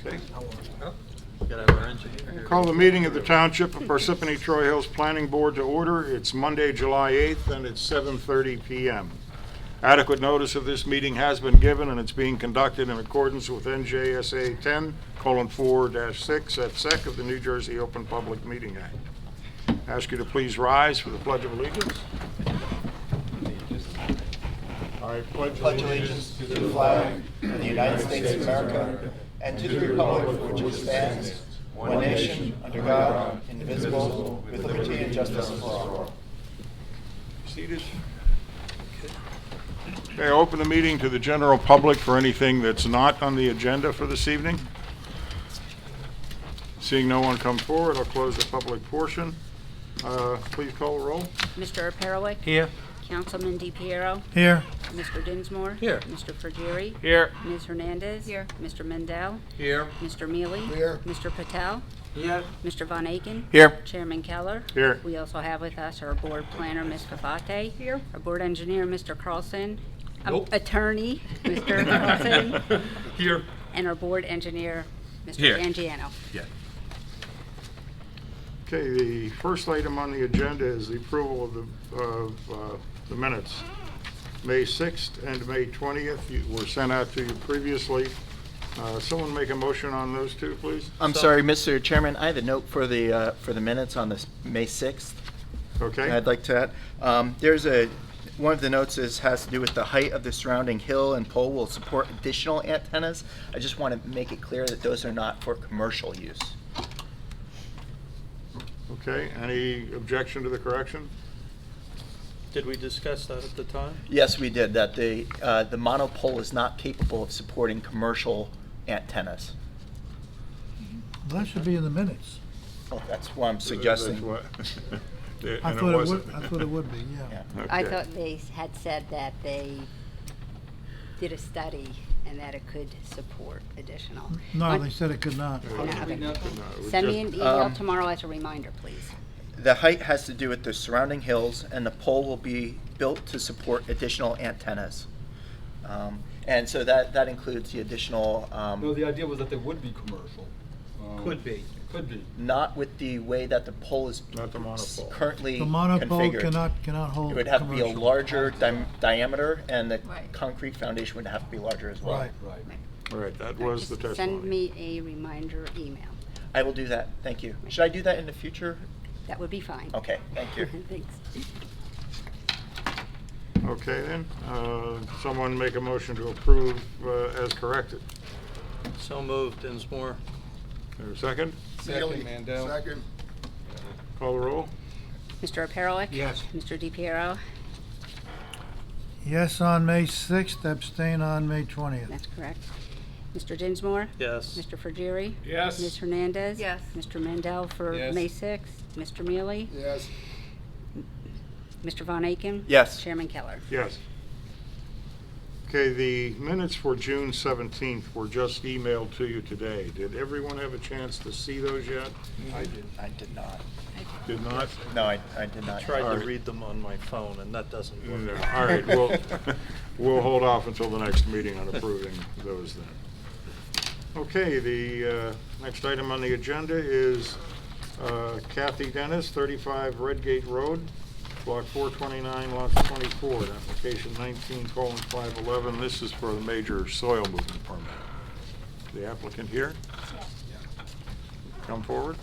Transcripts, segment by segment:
Okay. Gotta have our engineer here. Call the meeting of the Township of Parsippany Troy Hills Planning Board to order. It's Monday, July 8th, and it's 7:30 p.m. Adequate notice of this meeting has been given, and it's being conducted in accordance with NJSA 10:4-6 at sec of the New Jersey Open Public Meeting Act. Ask you to please rise for the Pledge of Allegiance. I pledge allegiance to the flag of the United States of America and to the republic for which it stands, one nation, under God, indivisible, with liberty and justice for all. Seated. Okay, I open the meeting to the general public for anything that's not on the agenda for this evening. Seeing no one come forward, I'll close the public portion. Please call the roll. Mr. Perelik? Here. Councilman DePiero? Here. Mr. Dinsmore? Here. Mr. Frugeri? Here. Ms. Hernandez? Here. Mr. Mendel? Here. Mr. Mealy? Here. Mr. Patel? Here. Mr. Von Aiken? Here. Chairman Keller? Here. We also have with us our board planner, Ms. Cafate. Here. Our board engineer, Mr. Carlson. Nope. Attorney, Mr. Carlson. Here. And our board engineer, Mr. Here. Angiano. Yeah. Okay, the first item on the agenda is the approval of the minutes. May 6th and May 20th were sent out to you previously. Someone make a motion on those two, please? I'm sorry, Mr. Chairman, I have a note for the minutes on this May 6th. Okay? I'd like to add. One of the notes has to do with the height of the surrounding hill and pole will support additional antennas. I just want to make it clear that those are not for commercial use. Okay, any objection to the correction? Did we discuss that at the time? Yes, we did, that the monopole is not capable of supporting commercial antennas. Well, that should be in the minutes. Oh, that's what I'm suggesting. That's what- I And thought it wasn't. would, I thought it would be, yeah. Yeah. I Okay. thought they had said that they did a study and that it could support additional. No, they said it could not. Yeah, I know, it okay. was Send me just- an email tomorrow as a reminder, please. The height has to do with the surrounding hills, and the pole will be built to support additional antennas. And so that includes the additional, No, the idea was that they would be commercial. Could be. Could be. not with the way that the pole is Not the monopole. currently The monopole configured. cannot hold It would have to be a commercial. larger diameter, and the Right. concrete foundation would have to be larger as well. Right. Right. All right, that was the Just testimony. Send me a reminder email. I will do that, thank you. Should I do that in the future? That would be fine. Okay, thank you. Thanks. Okay then, someone make a motion to approve as corrected. So moved, Dinsmore. There a second? Second, Mandel. Second. Call the roll. Mr. Perelik? Yes. Mr. DePiero? Yes on May 6th, abstain on May 20th. That's correct. Mr. Dinsmore? Yes. Mr. Frugeri? Yes. Ms. Hernandez? Yes. Mr. Mendel for Yes. May 6th? Mr. Mealy? Yes. Mr. Von Aiken? Yes. Chairman Keller? Yes. Okay, the minutes for June 17th were just emailed to you today. Did everyone have a chance to see those yet? I did not. Did not? No, I did not. Tried All to right. read them on my phone, and that doesn't No. work. All right, we'll hold off until the next meeting on approving those then. Okay, the next item on the agenda is Kathy Dennis, 35 Redgate Road, Block 429, Lot 24, application 19:511. This is for the major soil movement permit. The applicant here? Come forward.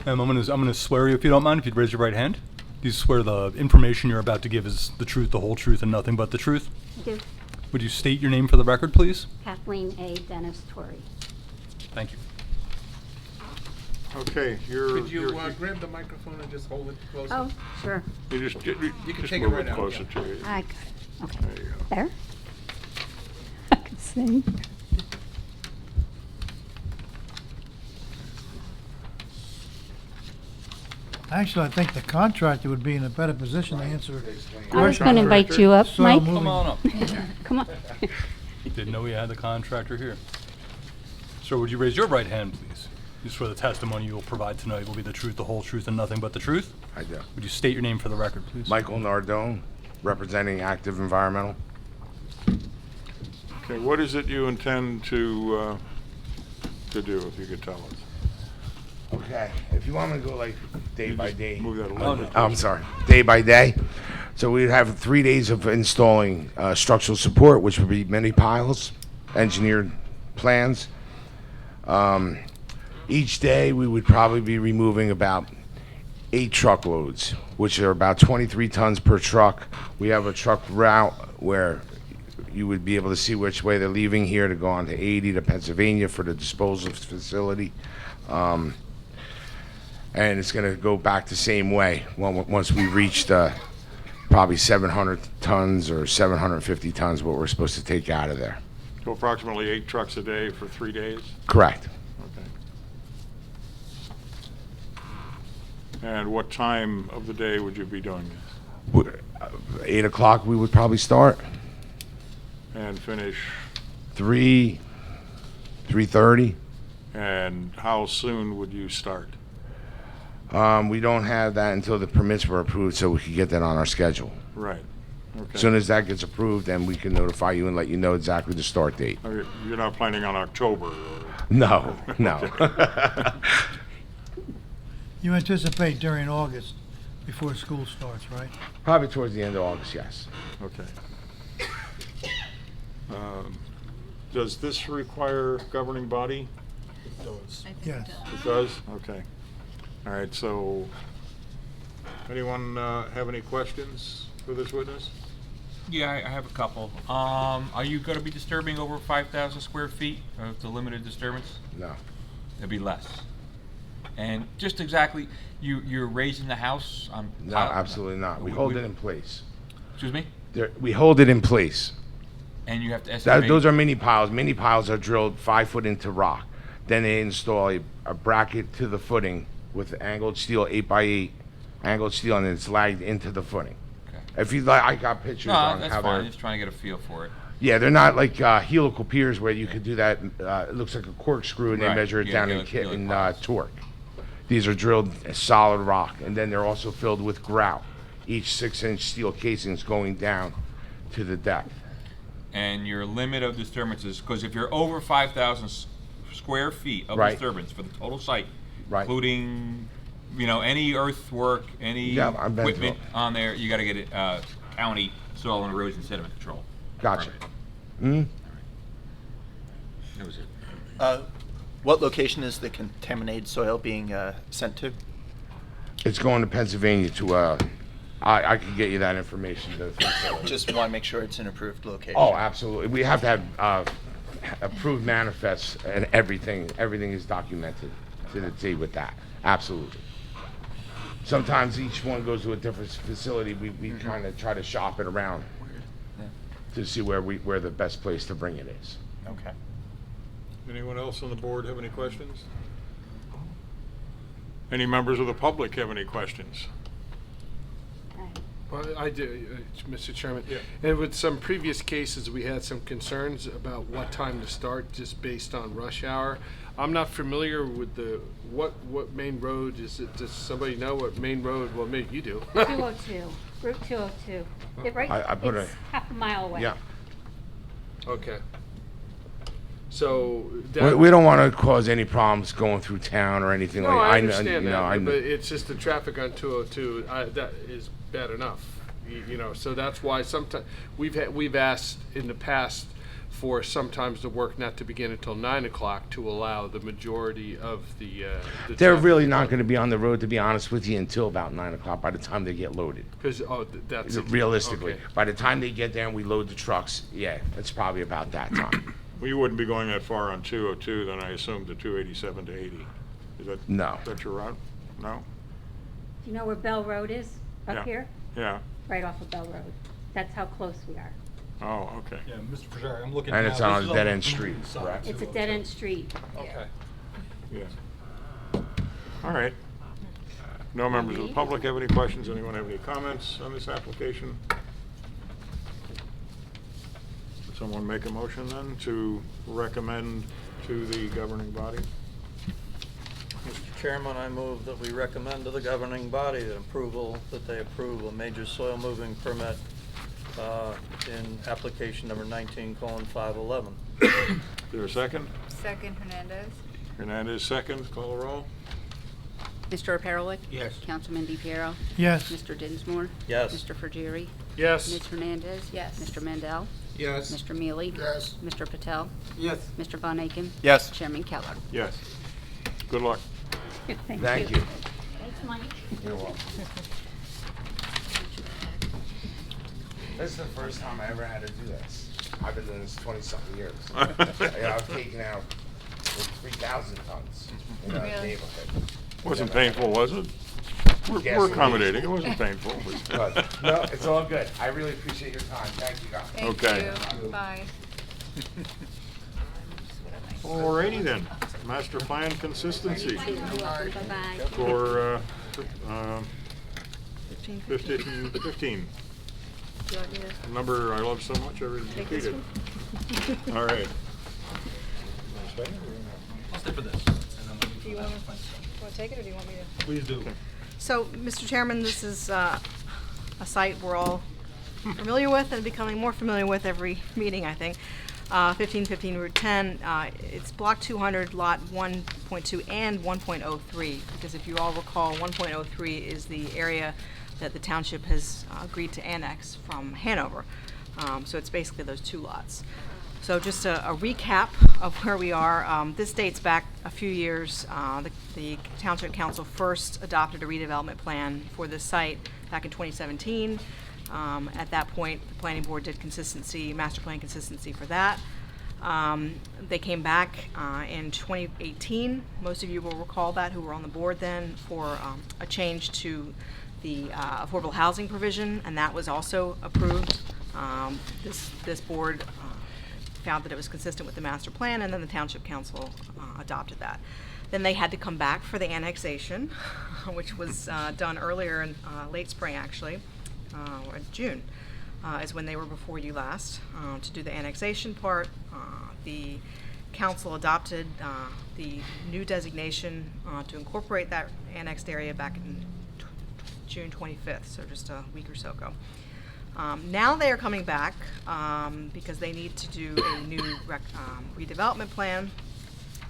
I'm gonna swear you if you don't mind, if you'd raise your right hand. Do you swear the information you're about to give is the truth, the whole truth, and nothing but the truth? I do. Would you state your name for the record, please? Kathleen A. Dennis Torrey. Thank you. Okay, Could you grab the microphone and just hold it closer? Oh, sure. You just can just take it move right it out, closer yeah. to you. I got it. Okay. There you go. There? I can see. Actually, I think the contractor would be in a better position to answer. I was going to invite you up, Soil Mike. moving- Come on up. Come on. Didn't know we had the contractor here. Sir, would you raise your right hand, please? You swear the testimony you will provide tonight will be the truth, the whole truth, and nothing but the truth? I do. Would you state your name for the record, please? Michael Nardone, representing Active Environmental. Okay, what is it you intend to do, if you could tell us? Okay, if you want me to go like day by day. Move that a little bit. I'm sorry, day by day. So we have 3 days of installing structural support, which would be many piles, engineered plans. Each day we would probably be removing about 8 truckloads, which are about 23 tons per truck. We have a truck route where you would be able to see which way they're leaving here to go on to 80 to Pennsylvania for the disposal facility. And it's going to go back the same way once we reach the probably 700 tons or 750 tons what we're supposed to take out of there. So approximately 8 trucks a day for 3 days? Correct. Okay. And what time of the day would you be doing this? 8 o'clock we would probably start. And finish? 3:30. And how soon would you start? We don't have that until the permits were approved, so we could get that on our schedule. Right. Okay. As soon as that gets approved, then we can notify you and let you know exactly the start date. Okay, you're not planning on October? No, no. You anticipate during August, before school starts, right? Probably towards the end of August, yes. Okay. Does this require governing body? Yes. It does? Okay. All right, so, anyone have any questions for this witness? Yeah, I have a couple. Are you going to be disturbing over 5,000 square feet of the limited disturbance? No. It'll be less. And just exactly, you're raising the house on No, tile? absolutely not. We hold it in place. Excuse me? We hold it in place. And you have to estimate? Those are mini piles. Mini piles are drilled 5 foot into rock. Then they install a bracket to the footing with angled steel, 8x8 angled steel, and it's lagged into the footing. Okay. If you like, I got pictures No, on that's how fine. they're. Just trying to get a feel for it. Yeah, they're not like helical piers where you could do that. It looks like a corkscrew, and they Right. measure it Yeah, down helical in piles. torque. These are drilled solid rock, and then they're also filled with grout. Each 6-inch steel casing is going down to the depth. And your limit of disturbances, because if you're over 5,000 square feet of Right. disturbance for the total site, Right. including, any earthwork, any Yeah, I've been equipment through it. on there, you got to get it county soil and erosion sediment control. Gotcha. Permit. Hmm? That was it. What location is the contaminated soil being sent to? It's going to Pennsylvania to. I can get you that information. Just want to make sure it's an approved location. Oh, absolutely. We have to have approved manifests and everything. Everything is documented to the T with that. Absolutely. Sometimes each one goes to a different facility. We kind of try to shop it around to see where the best place to bring it is. Okay. Anyone else on the board have any questions? Any members of the public have any questions? Well, I do, Mr. Chairman. Yeah. And with some previous cases, we had some concerns about what time to start, just based on rush hour. I'm not familiar with what main road is it? Does somebody know what main road? Well, maybe you do. 202, Route 202. It right, I put it's half a mile away. Yeah. Okay. So We don't want to cause any problems going through town or anything No, like I know, understand that, I but it's just the traffic on 202, that is bad enough, so that's why sometimes we've asked in the past for sometimes the work not to begin until 9 o'clock to allow the majority of the They're traffic really to not go. going to be on the road, to be honest with you, until about 9 o'clock by the time they get loaded. Because, that's it. Realistically, Okay. by the time they get there and we load the trucks, yeah, it's probably about that time. Well, you wouldn't be going that far on 202, then I assume to 287 to 80. Is that? No. Is that your route? No? Do you know where Bell Road is Yeah. up here? Yeah. Right off of Bell Road. That's how close we are. Oh, okay. Yeah, Mr. Frajari, I'm looking And now. it's on This a is dead-end the street, side, correct? It's a dead-end street. Okay. Yeah. All right. No members of the public have any questions? Anyone have any comments on this application? Would someone make a motion then to recommend to the governing body? Chairman, I move that we recommend to the governing body that they approve a major soil moving permit in application number 19:511. Is there a second? Second, Hernandez. Hernandez, second. Call the roll. Mr. O'Perrolick? Yes. Councilman DePiero? Yes. Mr. Dinsmore? Yes. Mr. Frigieri? Yes. Ms. Hernandez? Yes. Mr. Mandel? Yes. Mr. Mealy? Yes. Mr. Patel? Yes. Mr. Von Aiken? Yes. Chairman Keller? Yes. Good luck. Thank you. Thanks, Mike. You're welcome. This is the first time I ever had to do this. I've been doing this 20-something years. I've taken out 3,000 tons in a Really? neighborhood. Wasn't painful, was it? Yes, We're it accommodating. is. It wasn't painful. Good. No, it's all good. I really appreciate your time. Thank you, guys. Thank Okay. you. Bye. Alrighty then. Master plan consistency Bye-bye. for 15. 15. Do you want me to? A number I love so much I Take this repeated. All right. I'll stay for this. Do you want to take it, or do you want me to? Please do. So, Mr. Chairman, this is a site we're all familiar with and becoming more familiar with every meeting, I think. 1515 Route 10, it's Block 200, Lot 1.2 and 1.03, because if you all recall, 1.03 is the area that the township has agreed to annex from Hanover. So it's basically those two lots. So just a recap of where we are. This dates back a few years. The Township Council first adopted a redevelopment plan for this site back in 2017. At that point, the Planning Board did master plan consistency for that. They came back in 2018. Most of you will recall that, who were on the board then, for a change to the affordable housing provision, and that was also approved. This board found that it was consistent with the master plan, and then the Township Council adopted that. Then they had to come back for the annexation, which was done earlier in late spring, actually, or June, is when they were before you last to do the annexation part. The council adopted the new designation to incorporate that annexed area back in June 25th, so just a week or so ago. Now they are coming back because they need to do a new redevelopment plan.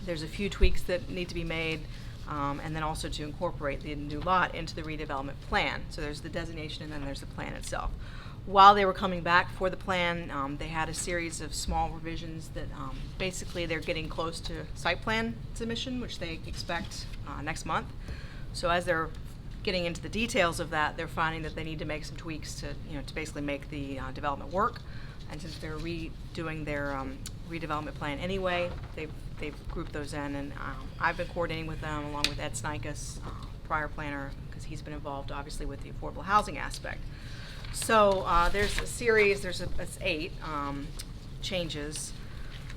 There's a few tweaks that need to be made, and then also to incorporate the new lot into the redevelopment plan. So there's the designation and then there's the plan itself. While they were coming back for the plan, they had a series of small revisions that basically they're getting close to site plan submission, which they expect next month. So as they're getting into the details of that, they're finding that they need to make some tweaks to basically make the development work. And since they're redoing their redevelopment plan anyway, they've grouped those in, and I've been coordinating with them along with Ed Snikas, prior planner, because he's been involved obviously with the affordable housing aspect. So there's a series, it's 8 changes.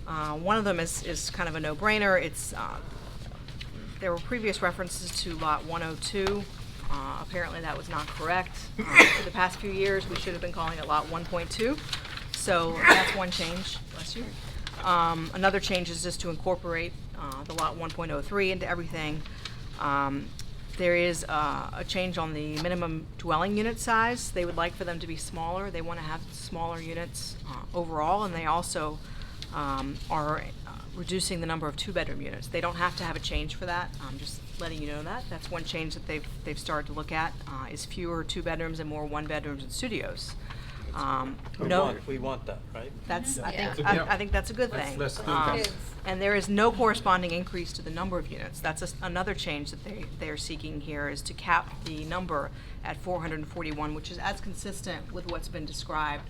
One of them is kind of a no-brainer. There were previous references to lot 102. Apparently that was not correct. For the past few years, we should have been calling it lot 1.2. So that's one change. Bless you. Another change is just to incorporate the lot 1.03 into everything. There is a change on the minimum dwelling unit size. They would like for them to be smaller. They want to have smaller units overall, and they also are reducing the number of 2-bedroom units. They don't have to have a change for that. I'm just letting you know that. That's one change that they've started to look at, is fewer 2 bedrooms and more 1 bedrooms and studios. We want that, right? That's, Yeah. I think that's a good thing. Let's do It is. And there is no corresponding increase to the number of units. That's another change that they are seeking here, is to cap the number at 441, which is as consistent with what's been described.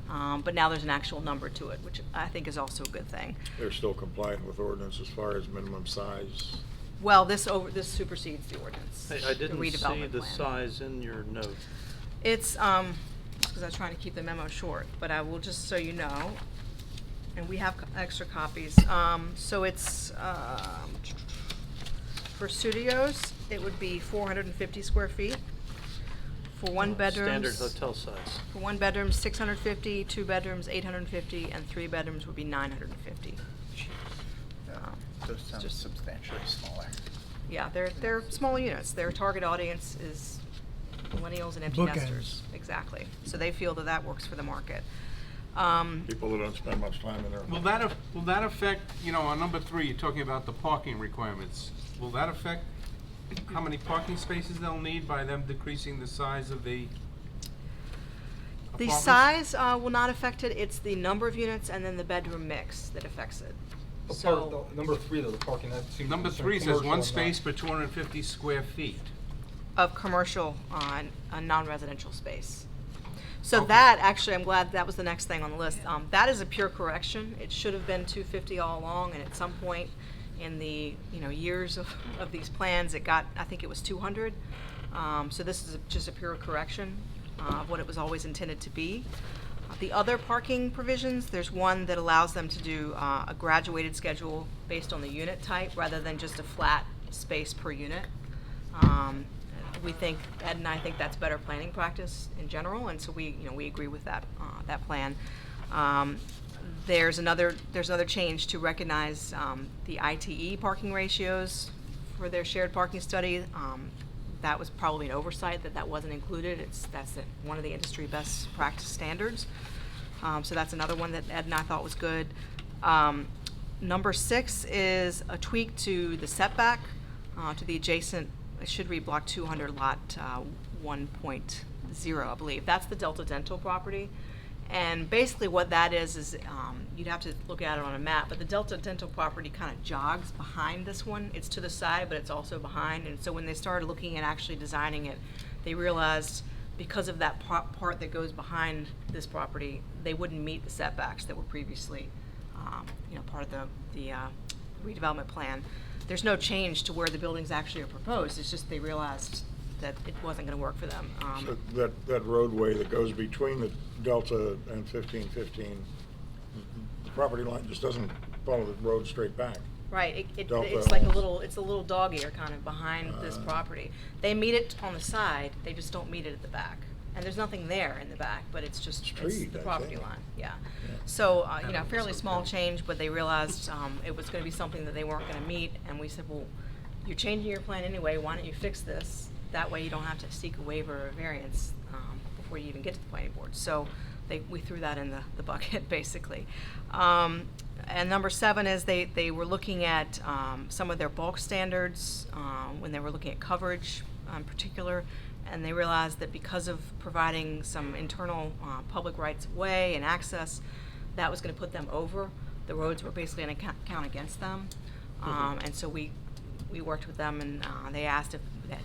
But now there's an actual number to it, which I think is also a good thing. They're still compliant with ordinance as far as minimum size. Well, this supersedes the ordinance. I didn't the see redevelopment the plan. size in your note. It's because I was trying to keep the memo short, but I will just so you know, and we have extra copies. So it's for studios, it would be 450 square feet. For 1 bedroom. Standard hotel size. For 1 bedroom, 650, 2 bedrooms, 850, and 3 bedrooms would be 950. Those sound just- substantially smaller. Yeah, they're small units. Their target audience is millennials and empty Bookends. nesters. Exactly. So they feel that that works for the market. People who don't spend much time in there. Will that affect, on number 3, you're talking about the parking requirements. Will that affect how many parking spaces they'll need by them decreasing the size of the The apartments? size will not affect it. It's the number of units and then the bedroom mix that affects it. So Number 3, though, the parking, that seems. Number concerned 3 says commercial one and space not- per 250 square feet. of commercial non-residential space. So Okay. that, actually, I'm glad that was the next thing on the list. That is a pure correction. It should have been 250 all along, and at some point in the, years of these plans, it got, I think it was 200. So this is just a pure correction of what it was always intended to be. The other parking provisions, there's one that allows them to do a graduated schedule based on the unit type rather than just a flat space per unit. We think, Ed and I think that's better planning practice in general, and so we agree with that plan. There's another change to recognize the ITE parking ratios for their shared parking study. That was probably an oversight that wasn't included. That's one of the industry best practice standards. So that's another one that Ed and I thought was good. Number 6 is a tweak to the setback to the adjacent. It should read block 200 lot 1.0, I believe. That's the Delta Dental property. And basically what that is you'd have to look at it on a map, but the Delta Dental property kind of jogs behind this one. It's to the side, but it's also behind. And so when they started looking at actually designing it, they realized because of that part that goes behind this property, they wouldn't meet the setbacks that were previously, part of the redevelopment plan. There's no change to where the buildings actually are proposed. It's just they realized that it wasn't going to work for them. So that roadway that goes between the Delta and 1515, the property line just doesn't follow the road straight back. Right, Delta it's like owns- it's a little dog ear kind of behind this property. They meet it on the side, they just don't meet it at the back. And there's nothing there in the back, but it's just, it's treed, the I property think. line, yeah. So, fairly small change, but they realized it was gonna be something that they weren't gonna meet, and we said, well, you're changing your plan anyway, why don't you fix this? That way you don't have to seek a waiver or variance before you even get to the planning board. So we threw that in the bucket, basically. And number 7 is they were looking at some of their bulk standards when they were looking at coverage in particular, and they realized that because of providing some internal public rights of way and access, that was going to put them over. The roads were basically going to count against them. And so we worked with them, and they asked if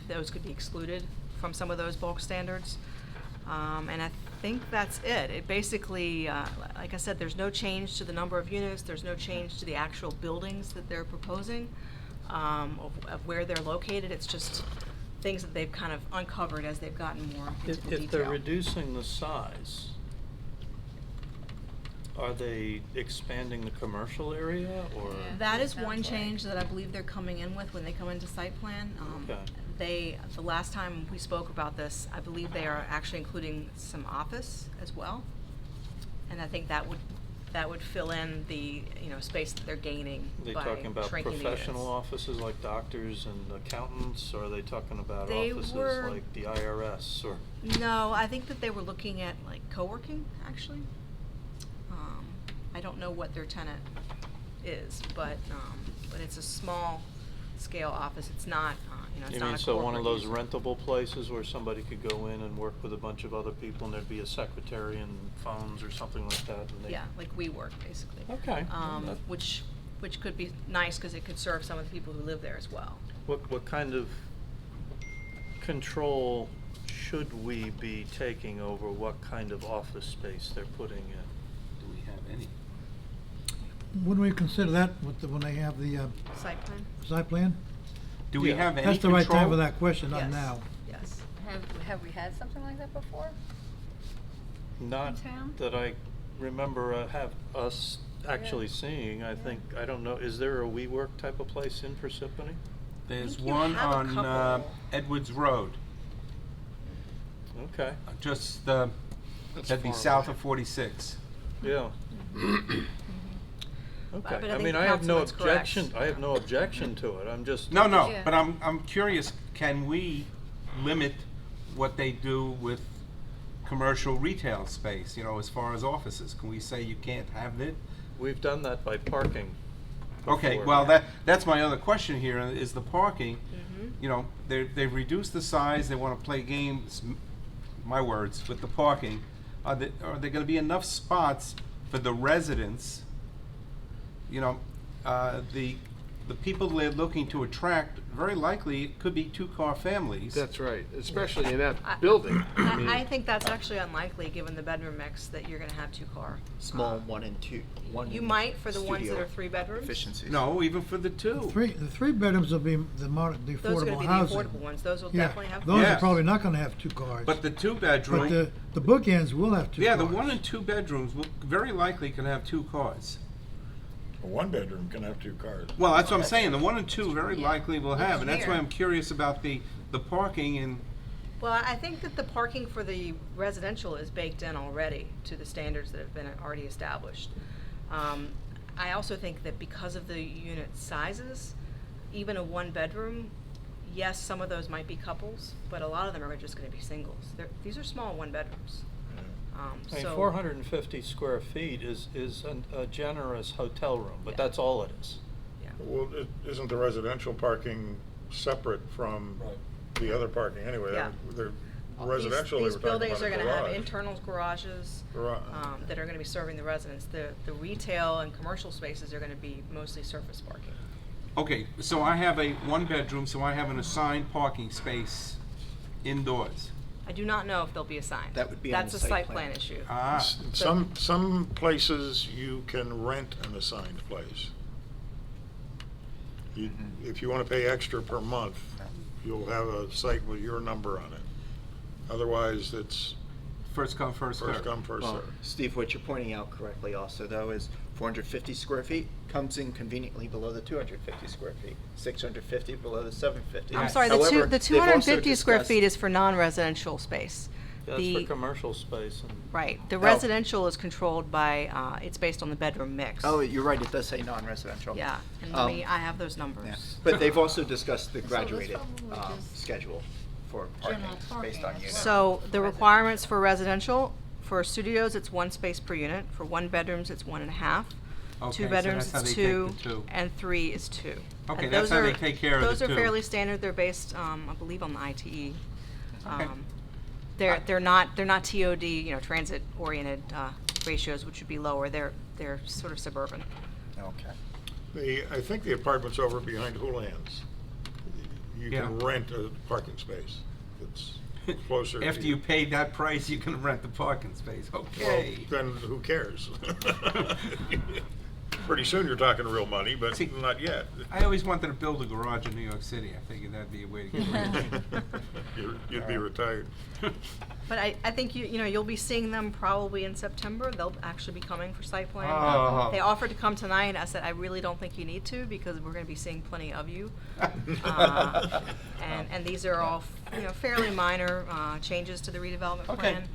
those could be excluded from some of those bulk standards. And I think that's it. It basically, like I said, there's no change to the number of units. There's no change to the actual buildings that they're proposing, of where they're located. It's just things that they've kind of uncovered as they've gotten more into the detail. If they're reducing the size, are they expanding the commercial area, or? That is one change that I believe they're coming in with when they come into site plan. Okay. The last time we spoke about this, I believe they are actually including some office as well. And I think that would fill in the, space that they're gaining Are they by talking about shrinking the professional units. offices like doctors and accountants, or are they talking about They offices were- like the IRS, or? No, I think that they were looking at like co-working, actually. I don't know what their tenant is, but it's a small scale office. It's not, it's You not mean, a so one of corporate those user. rentable places where somebody could go in and work with a bunch of other people, and there'd be a secretary and phones or something like that? And they- Yeah, like WeWork, basically. Okay. Which could be nice because it could serve some of the people who live there as well. What kind of control should we be taking over what kind of office space they're putting in? Do we have any? Wouldn't we consider that when they have the Site plan? site plan? Do we have any That's the right time control? for that question, not Yes. now. Yes. Have we had something like that before? Not In town? that I remember have us actually seeing. I don't know, is there a WeWork type of place in Parsippany? There's think you one have a on couple. Edwards Road, Okay, just that'd be south of 46. yeah. Okay, but I think mean, I have no Councilman's correct. objection, I have no objection to it, I'm just. No, no, Yeah. but I'm curious, can we limit what they do with commercial retail space, you know, as far as offices? Can we say you can't have it? We've done that by parking. Okay, before. well, that's my other question here, is the parking. Mm-hmm. You know, they've reduced the size, they wanna play games, my words, with the parking. Are there gonna be enough spots for the residents? You know, the people they're looking to attract, very likely, it could be two-car families. That's right, especially in that I- building. I think that's actually unlikely, given the bedroom mix, that you're gonna have two-car. Small 1 and 2. You might for the ones that are 3 bedrooms. Efficiencies. No, even for the two. The three bedrooms will be the Those are gonna affordable be the housing. affordable ones, those will Yeah, definitely have. those are Yes. probably not gonna have two cars. But the But two-bedroom, the bookends will have two yeah, cars. the 1 and 2 bedrooms will very likely can have 2 cars. A one-bedroom can have 2 cars. Well, that's what I'm saying, the 1 and 2 very Yeah. likely will have, and that's why Here. I'm curious about the parking and, Well, I think that the parking for the residential is baked in already to the standards that have been already established. I also think that because of the unit sizes, even a 1-bedroom, yes, some of those might be couples, but a lot of them are just gonna be singles. These are small 1-bedrooms. I mean, So- 450 square feet is a generous hotel room, but Yeah. that's all it is. Yeah. Well, isn't the residential parking separate from the other parking anyway? Yeah. They're residential, they were These talking buildings about are a gonna have garage. internal garages, that are gonna be serving the residents. The retail and commercial spaces are gonna be mostly surface parking. okay, so I have a 1-bedroom, so I have an assigned parking space indoors. I do not know if they'll be assigned. That would be on That's the a site site plan. plan issue. Ah, Some places you can rent an assigned place. If you wanna pay extra per month, you'll have a site with your number on it. Otherwise, it's first come, first served. first come, first Well, served. Steve, what you're pointing out correctly also, though, is 450 square feet comes in conveniently below the 250 square feet, 650 below the 750. I'm sorry, However, the they've 250 also square discussed- feet is for non-residential space. That's for commercial space and. Right, the Oh. residential is controlled by, it's based on the bedroom mix. Oh, you're right, it does say non-residential. Yeah, and I have those numbers. Yeah. But they've also discussed the So graduated that's probably just schedule for parking general based on parking. unit. So the requirements for residential, for studios, it's 1 space per unit. For 1-bedrooms, it's 1.5. Okay, 2 so bedrooms, that's how it's they take 2, the 2. and 3 is 2. Okay, And that's those how they are- take care of the Those are 2. fairly standard, they're based, I believe, on the ITE. Okay. They're not TOD, transit-oriented ratios, which would be lower. They're sort of suburban. Okay. I think the apartment's over behind Houlihan's. You can Yeah. rent a parking space. It's closer. After to you paid that price, you can rent the parking space, Well, okay. then who cares? Pretty soon you're talking real money, but See, not yet. I always wanted to build a garage in New York City, I figured that'd be a way to get rich. You'd be retired. But I think you'll be seeing them probably in September. They'll actually be coming for site plan. Oh. They offered to come tonight. I said, I really don't think you need to because we're gonna be seeing plenty of you. And these are all, fairly minor, changes to the redevelopment Okay. plan.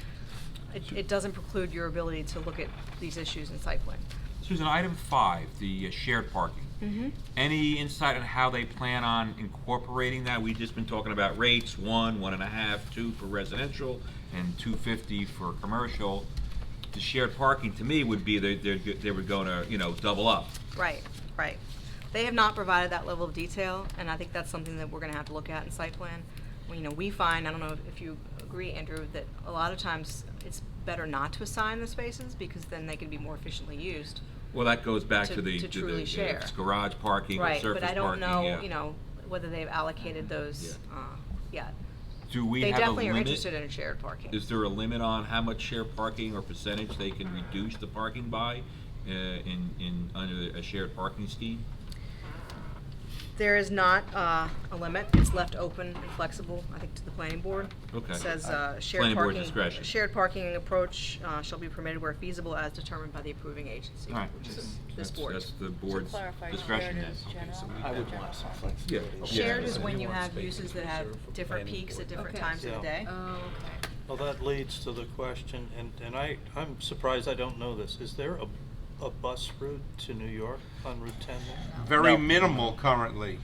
It doesn't preclude your ability to look at these issues in site plan. Susan, item 5, the shared parking. Mm-hmm. Any insight on how they plan on incorporating that? We've just been talking about rates, 1, 1.5, 2 for residential, and 250 for commercial. The shared parking, to me, would be they were going to, double up. Right. They have not provided that level of detail, and I think that's something that we're gonna have to look at in site plan. We find, I don't know if you agree, Andrew, that a lot of times it's better not to assign the spaces because then they can be more efficiently used. Well, that goes back To- to the to truly if share. it's garage parking or Right, surface but I don't parking, know, whether they've allocated those, yet. Do we They have a definitely are limit? interested in shared parking. Is there a limit on how much shared parking or percentage they can reduce the parking by under a shared parking scheme? There is not a limit. It's left open and flexible, I think, to the planning board. Okay. It says shared Planning board parking. discretion. Shared parking approach shall be permitted where feasible as determined by the approving agency, All right. which is this That's- board. That's the board's clarify, discretion shared then. is general? I would want some flexibility. Shared is when you have uses that have different peaks at different Okay. times of the Yeah. day. Oh, okay. Well, that leads to the question, and I'm surprised I don't know this. Is there a bus route to New York on Route 10 there? Very No. minimal currently.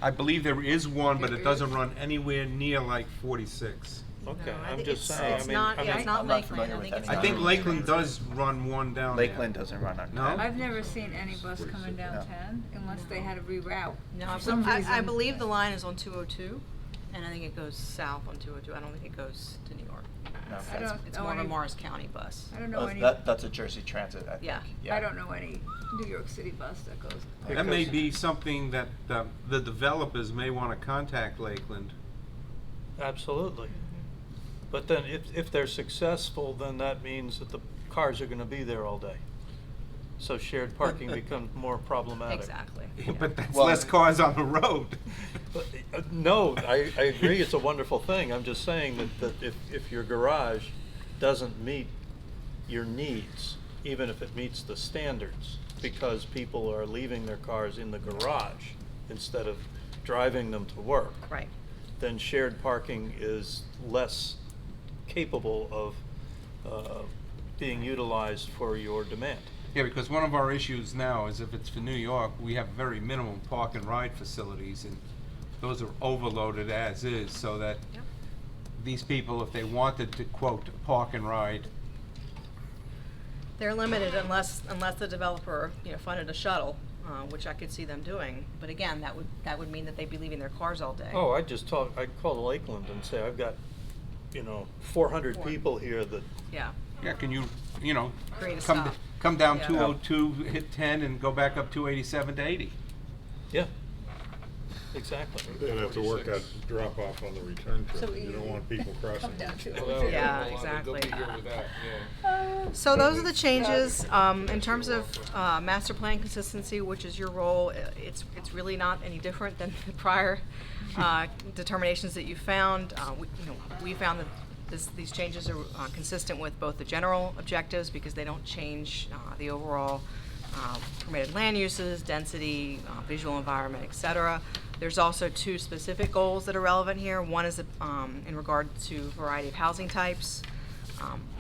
I believe there is one, but it doesn't run anywhere near like 46. Okay, No, I I'm think just it's- saying, it's I mean, not- I yeah, mean, it's not I'm not Lakeland. familiar I with think it's any. I think Lakeland does run one down there. Lakeland doesn't run on No? I've never seen any bus coming down 10 unless they had to reroute. No, For some I reason. believe the line is on 202, and I think it goes south on 202. I don't think it goes to New York. No. I don't It's know more of a any- Morris County bus. I don't know any, That's a Jersey Transit, I think. Yeah. I don't know any New York City bus that goes. That may be something that the developers may want to contact Lakeland. absolutely. But then if they're successful, then that means that the cars are gonna be there all day. So shared parking becomes more problematic. Exactly. But that's Well- less cars on the road. But, no, I agree, it's a wonderful thing. I'm just saying that if your garage doesn't meet your needs, even if it meets the standards, because people are leaving their cars in the garage instead of driving them to work, Right. then shared parking is less capable of being utilized for your demand. Yeah, because one of our issues now is if it's for New York, we have very minimum park and ride facilities, and those are overloaded as is, so that Yep. these people, if they wanted to quote park and ride, They're limited unless the developer, funded a shuttle, which I could see them doing. But again, that would mean that they'd be leaving their cars all day. Oh, I'd call Lakeland and say, I've got, 400 people here that, Yeah. yeah, can you Create a come, stop. come down Yeah. 202, hit 10, and go back up 287 to 80? yeah, exactly. They'd have to work that drop off on the return So trip. You don't want people crossing. Come down to Yeah, exactly. They'll be good with that, yeah. So those are the changes. In terms of master plan consistency, which is your role, it's really not any different than the prior determinations that you found. We found that these changes are consistent with both the general objectives because they don't change the overall permitted land uses, density, visual environment, etc. There's also two specific goals that are relevant here. One is in regard to variety of housing types.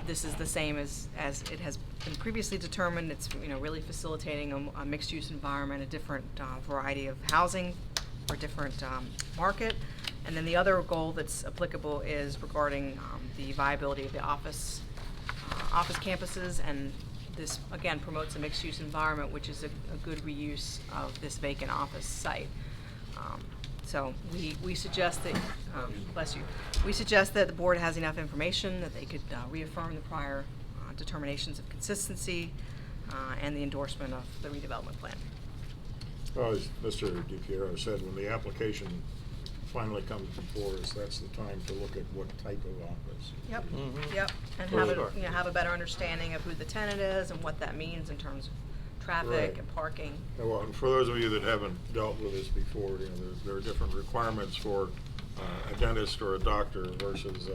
This is the same as it has been previously determined. It's really facilitating a mixed-use environment, a different variety of housing or different market. And then the other goal that's applicable is regarding the viability of the office campuses, and this again promotes a mixed-use environment, which is a good reuse of this vacant office site. So we suggest that, bless you, we suggest that the board has enough information that they could reaffirm the prior determinations of consistency and the endorsement of the redevelopment plan. Well, as Mr. DiPiero said, when the application finally comes before us, that's the time to look at what type of office. Yep, Mhm. yep, and For have sure. have a better understanding of who the tenant is and what that means in terms of traffic Right. and parking. Well, and for those of you that haven't dealt with this before, there are different requirements for a dentist or a doctor versus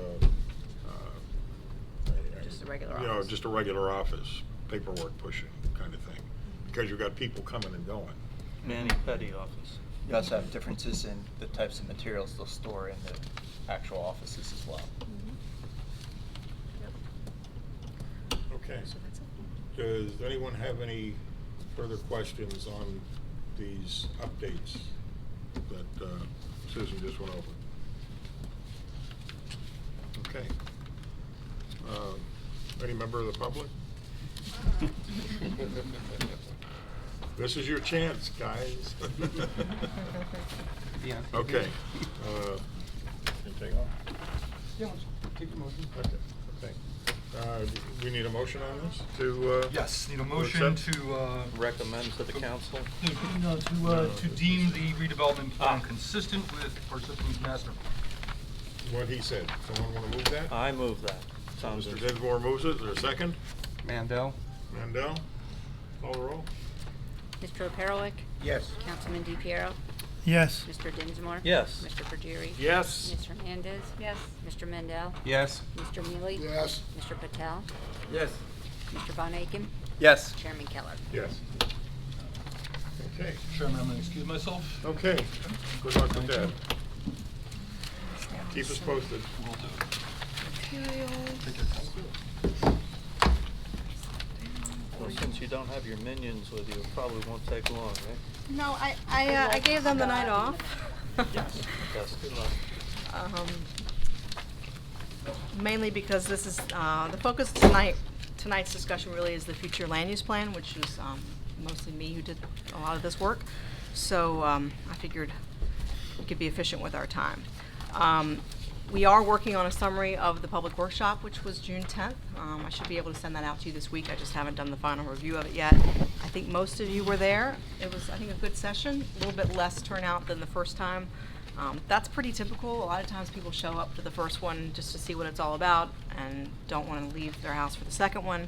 Just a regular office. just a regular office, paperwork pushing kind of thing, because you've got people coming and going. Mani-pedi office. You also have differences in the types of materials they'll store in the actual offices as well. Okay. Does anyone have any further questions on these updates that Susan just went over? Okay. Any member of the public? This is your chance, guys. Yeah. Okay. Can you take off? Yeah, take your motion. Okay. We need a motion on this to, Yes, need a to motion accept? to, Recommend to the council. to deem the redevelopment plan consistent with Parsippany's master. What he said. Someone want to move that? I move that. Sounds Mr. good. Dinsmore moves it. Is there a second? Mandel? Mandel? Call the roll. Mr. O'Perelik? Yes. Councilman DiPiero? Yes. Mr. Dinsmore? Yes. Mr. Pergeri? Yes. Ms. Hernandez? Yes. Mr. Mendel? Yes. Mr. Mealy? Yes. Mr. Patel? Yes. Mr. Von Aiken? Yes. Chairman Keller? Yes. Okay. Chairman, I'm going to excuse myself. Okay. Good luck with Thank that. you. Keep us posted. Will do. Take care. Well, since you you don't have your minions with you, it probably won't take long, right? No, I gave them the night off. Yes. Best good luck. Mainly because this is, the focus tonight's discussion really is the future land use plan, which is mostly me who did a lot of this work. So I figured we could be efficient with our time. We are working on a summary of the public workshop, which was June 10th. I should be able to send that out to you this week. I just haven't done the final review of it yet. I think most of you were there. It was, I think, a good session, a little bit less turnout than the first time. That's pretty typical. A lot of times people show up to the first one just to see what it's all about and don't want to leave their house for the second one.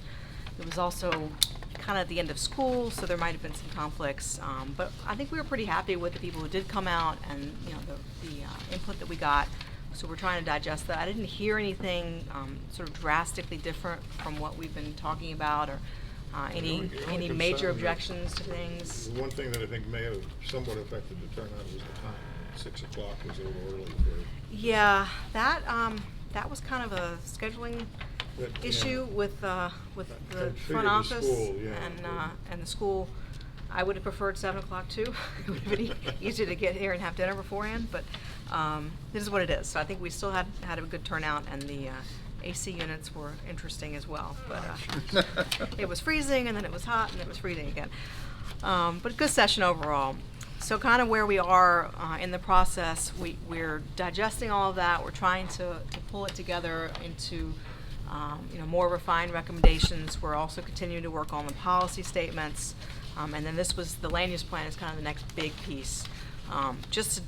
It was also kind of at the end of school, so there might have been some conflicts. But I think we were pretty happy with the people who did come out and the input that we got. So we're trying to digest that. I didn't hear anything sort of drastically different from what we've been talking about, or any major objections to things. The one thing that I think may have somewhat affected the turnout was the time. 6 o'clock was a little early for. Yeah, that was kind of a scheduling issue with the front office and the school. I would have preferred 7 o'clock too. It would have been easier to get here and have dinner beforehand, but this is what it is. So I think we still had a good turnout, and the AC units were interesting as well. But it was freezing, and then it was hot, and it was freezing again. But good session overall. So kind of where we are in the process, we're digesting all of that. We're trying to pull it together into more refined recommendations. We're also continuing to work on the policy statements. And then the land use plan is kind of the next big piece. Just to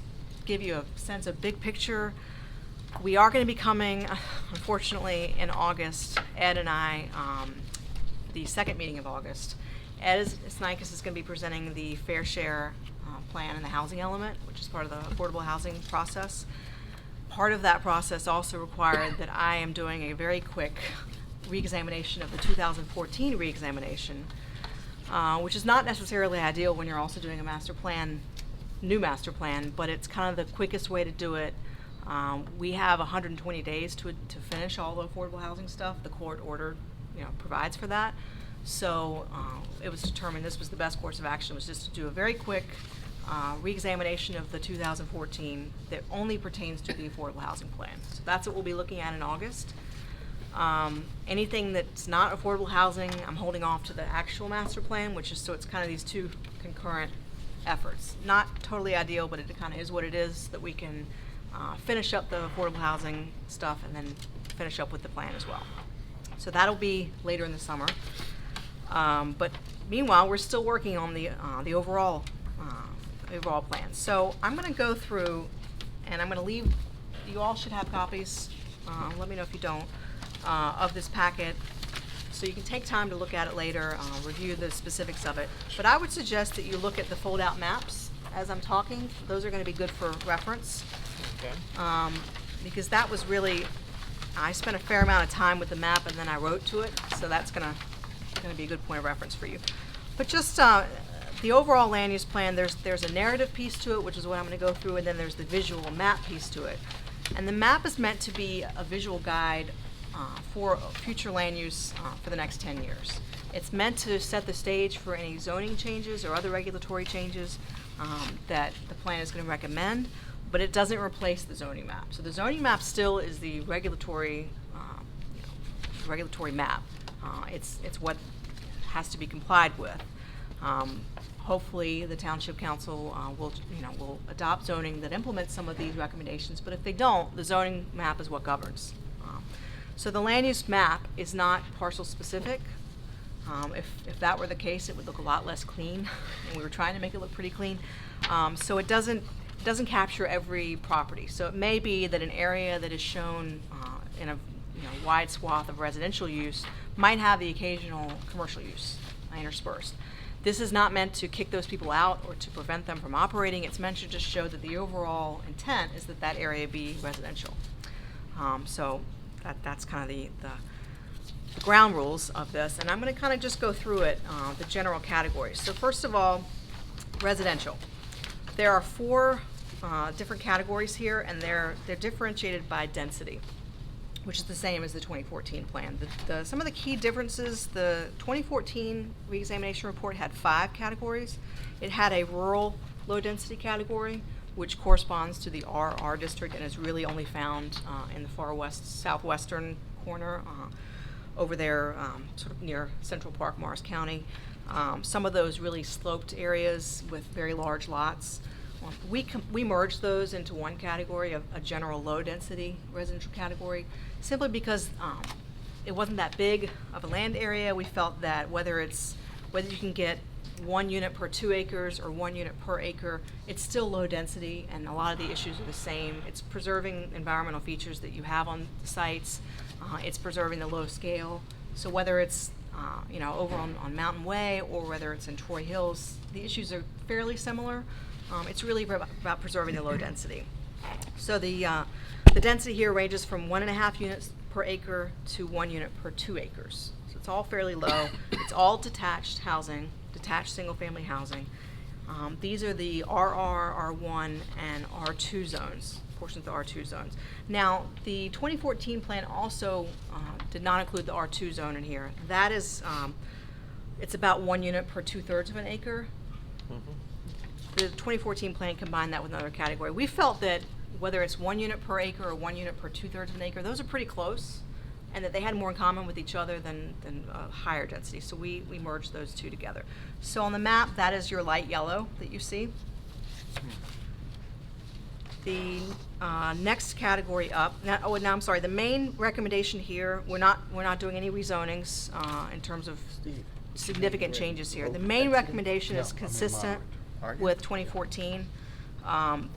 give you a sense of big picture, we are going to be coming, unfortunately, in August, Ed and I, the second meeting of August. Ed Snikes is going to be presenting the fair share plan and the housing element, which is part of the affordable housing process. Part of that process also required that I am doing a very quick reexamination of the 2014 reexamination, which is not necessarily ideal when you're also doing a new master plan, but it's kind of the quickest way to do it. We have 120 days to finish all the affordable housing stuff. The court order, provides for that. So it was determined this was the best course of action, was just to do a very quick reexamination of the 2014 that only pertains to the affordable housing plan. So that's what we'll be looking at in August. Anything that's not affordable housing, I'm holding off to the actual master plan, so it's kind of these two concurrent efforts. Not totally ideal, but it kind of is what it is, that we can finish up the affordable housing stuff and then finish up with the plan as well. So that'll be later in the summer. But meanwhile, we're still working on the overall plan. So I'm going to go through, and I'm going to leave. You all should have copies. Let me know if you don't, of this packet, so you can take time to look at it later, review the specifics of it. But I would suggest that you look at the fold-out maps as I'm talking. Those are going to be good for reference. Okay. Because that was really, I spent a fair amount of time with the map, and then I wrote to it, so that's going to be a good point of reference for you. But just the overall land use plan, there's a narrative piece to it, which is what I'm going to go through, and then there's the visual map piece to it. And the map is meant to be a visual guide for future land use for the next 10 years. It's meant to set the stage for any zoning changes or other regulatory changes that the plan is going to recommend, but it doesn't replace the zoning map. So the zoning map still is the regulatory map. It's what has to be complied with. Hopefully, the Township Council will adopt zoning that implements some of these recommendations. But if they don't, the zoning map is what governs. So the land use map is not parcel specific. If that were the case, it would look a lot less clean, and we were trying to make it look pretty clean. So it doesn't capture every property. So it may be that an area that is shown in a wide swath of residential use might have the occasional commercial use interspersed. This is not meant to kick those people out or to prevent them from operating. It's meant to just show that the overall intent is that area be residential. So that's kind of the ground rules of this. And I'm going to kind of just go through it, the general categories. So first of all, residential. There are 4 different categories here, and they're differentiated by density. which is the same as the 2014 plan. Some of the key differences, the 2014 reexamination report had 5 categories. It had a rural low-density category, which corresponds to the RR district and is really only found in the far west, southwestern corner, over there, sort of near Central Park, Morris County. Some of those really sloped areas with very large lots. We merged those into one category, a general low-density residential category, simply because it wasn't that big of a land area. We felt that whether you can get 1 unit per 2 acres or 1 unit per acre, it's still low density, and a lot of the issues are the same. It's preserving environmental features that you have on the sites. It's preserving the low scale. So whether it's over on Mountain Way or whether it's in Troy Hills, the issues are fairly similar. It's really about preserving the low density. So the density here ranges from 1.5 units per acre to 1 unit per 2 acres. So it's all fairly low. It's all detached housing, detached single-family housing. These are the RR, R1, and R2 zones, portions of the R2 zones. Now, the 2014 plan also did not include the R2 zone in here. That is, it's about 1 unit per 2/3 of an acre. The 2014 plan combined that with another category. We felt that whether it's 1 unit per acre or 1 unit per 2/3 of an acre, those are pretty close, and that they had more in common with each other than higher density. So we merged those two together. So on the map, that is your light yellow that you see. The next category up. Now I'm sorry. The main recommendation here, we're not doing any rezonings in terms of significant changes here. The main recommendation is consistent with 2014.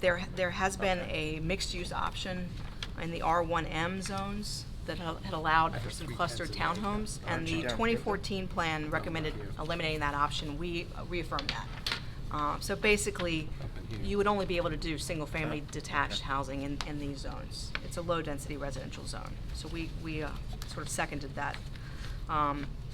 There has been a mixed-use option in the R1M zones that had allowed for some clustered townhomes, and the 2014 plan recommended eliminating that option. We reaffirmed that. So basically, you would only be able to do single-family detached housing in these zones. It's a low-density residential zone. So we sort of seconded that.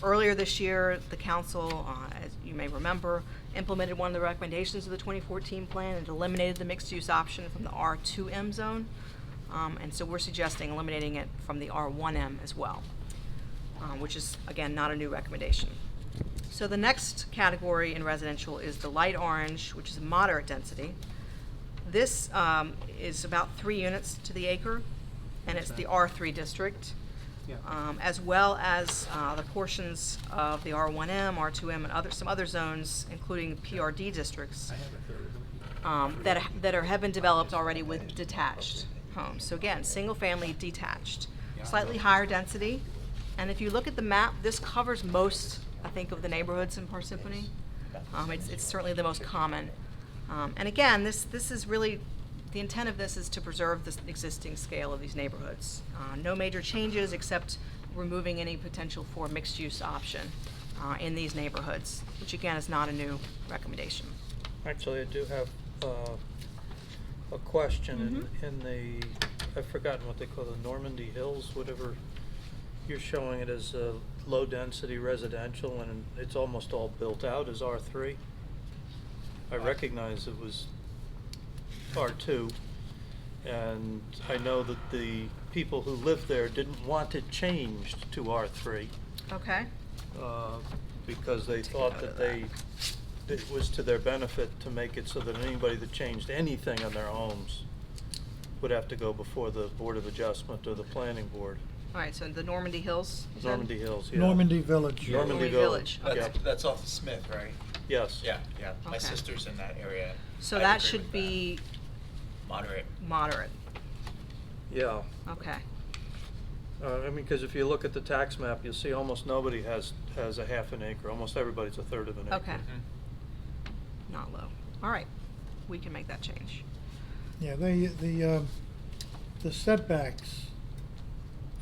Earlier this year, the council, as you may remember, implemented one of the recommendations of the 2014 plan and eliminated the mixed-use option from the R2M zone. And so we're suggesting eliminating it from the R1M as well, which is, again, not a new recommendation. So the next category in residential is the light orange, which is moderate density. This is about 3 units to the acre, and it's the R3 district. As well as the portions of the R1M, R2M, and some other zones, including PRD districts, that have been developed already with detached homes. So again, single-family detached, slightly higher density. And if you look at the map, this covers most, I think, of the neighborhoods in Parsippany. It's certainly the most common. And again, this is really. The intent of this is to preserve the existing scale of these neighborhoods. No major changes except removing any potential for mixed-use option in these neighborhoods, which again is not a new recommendation. Actually, I do have a question in the, I've forgotten what they call the Normandy Hills, whatever. You're showing it as low-density residential, and it's almost all built out as R3. I recognize it was R2, and I know that the people who lived there didn't want it changed to R3. Okay. Because they thought that it was to their benefit to make it so that anybody that changed anything on their homes would have to go before the Board of Adjustment or the Planning Board. All right, so the Normandy Hills? Normandy Hills, yeah. Normandy Village. Normandy Village. That's, Yeah. that's off of Smith, right? Yes. Yeah, yeah. My Okay. sister's in that area. So I'd that agree should with be moderate. moderate. Yeah. Okay. I mean, because if you look at the tax map, you'll see almost nobody has a half an acre. Almost everybody's a third of an acre. Okay. Not low. All right. We can make that change. Yeah, the setbacks,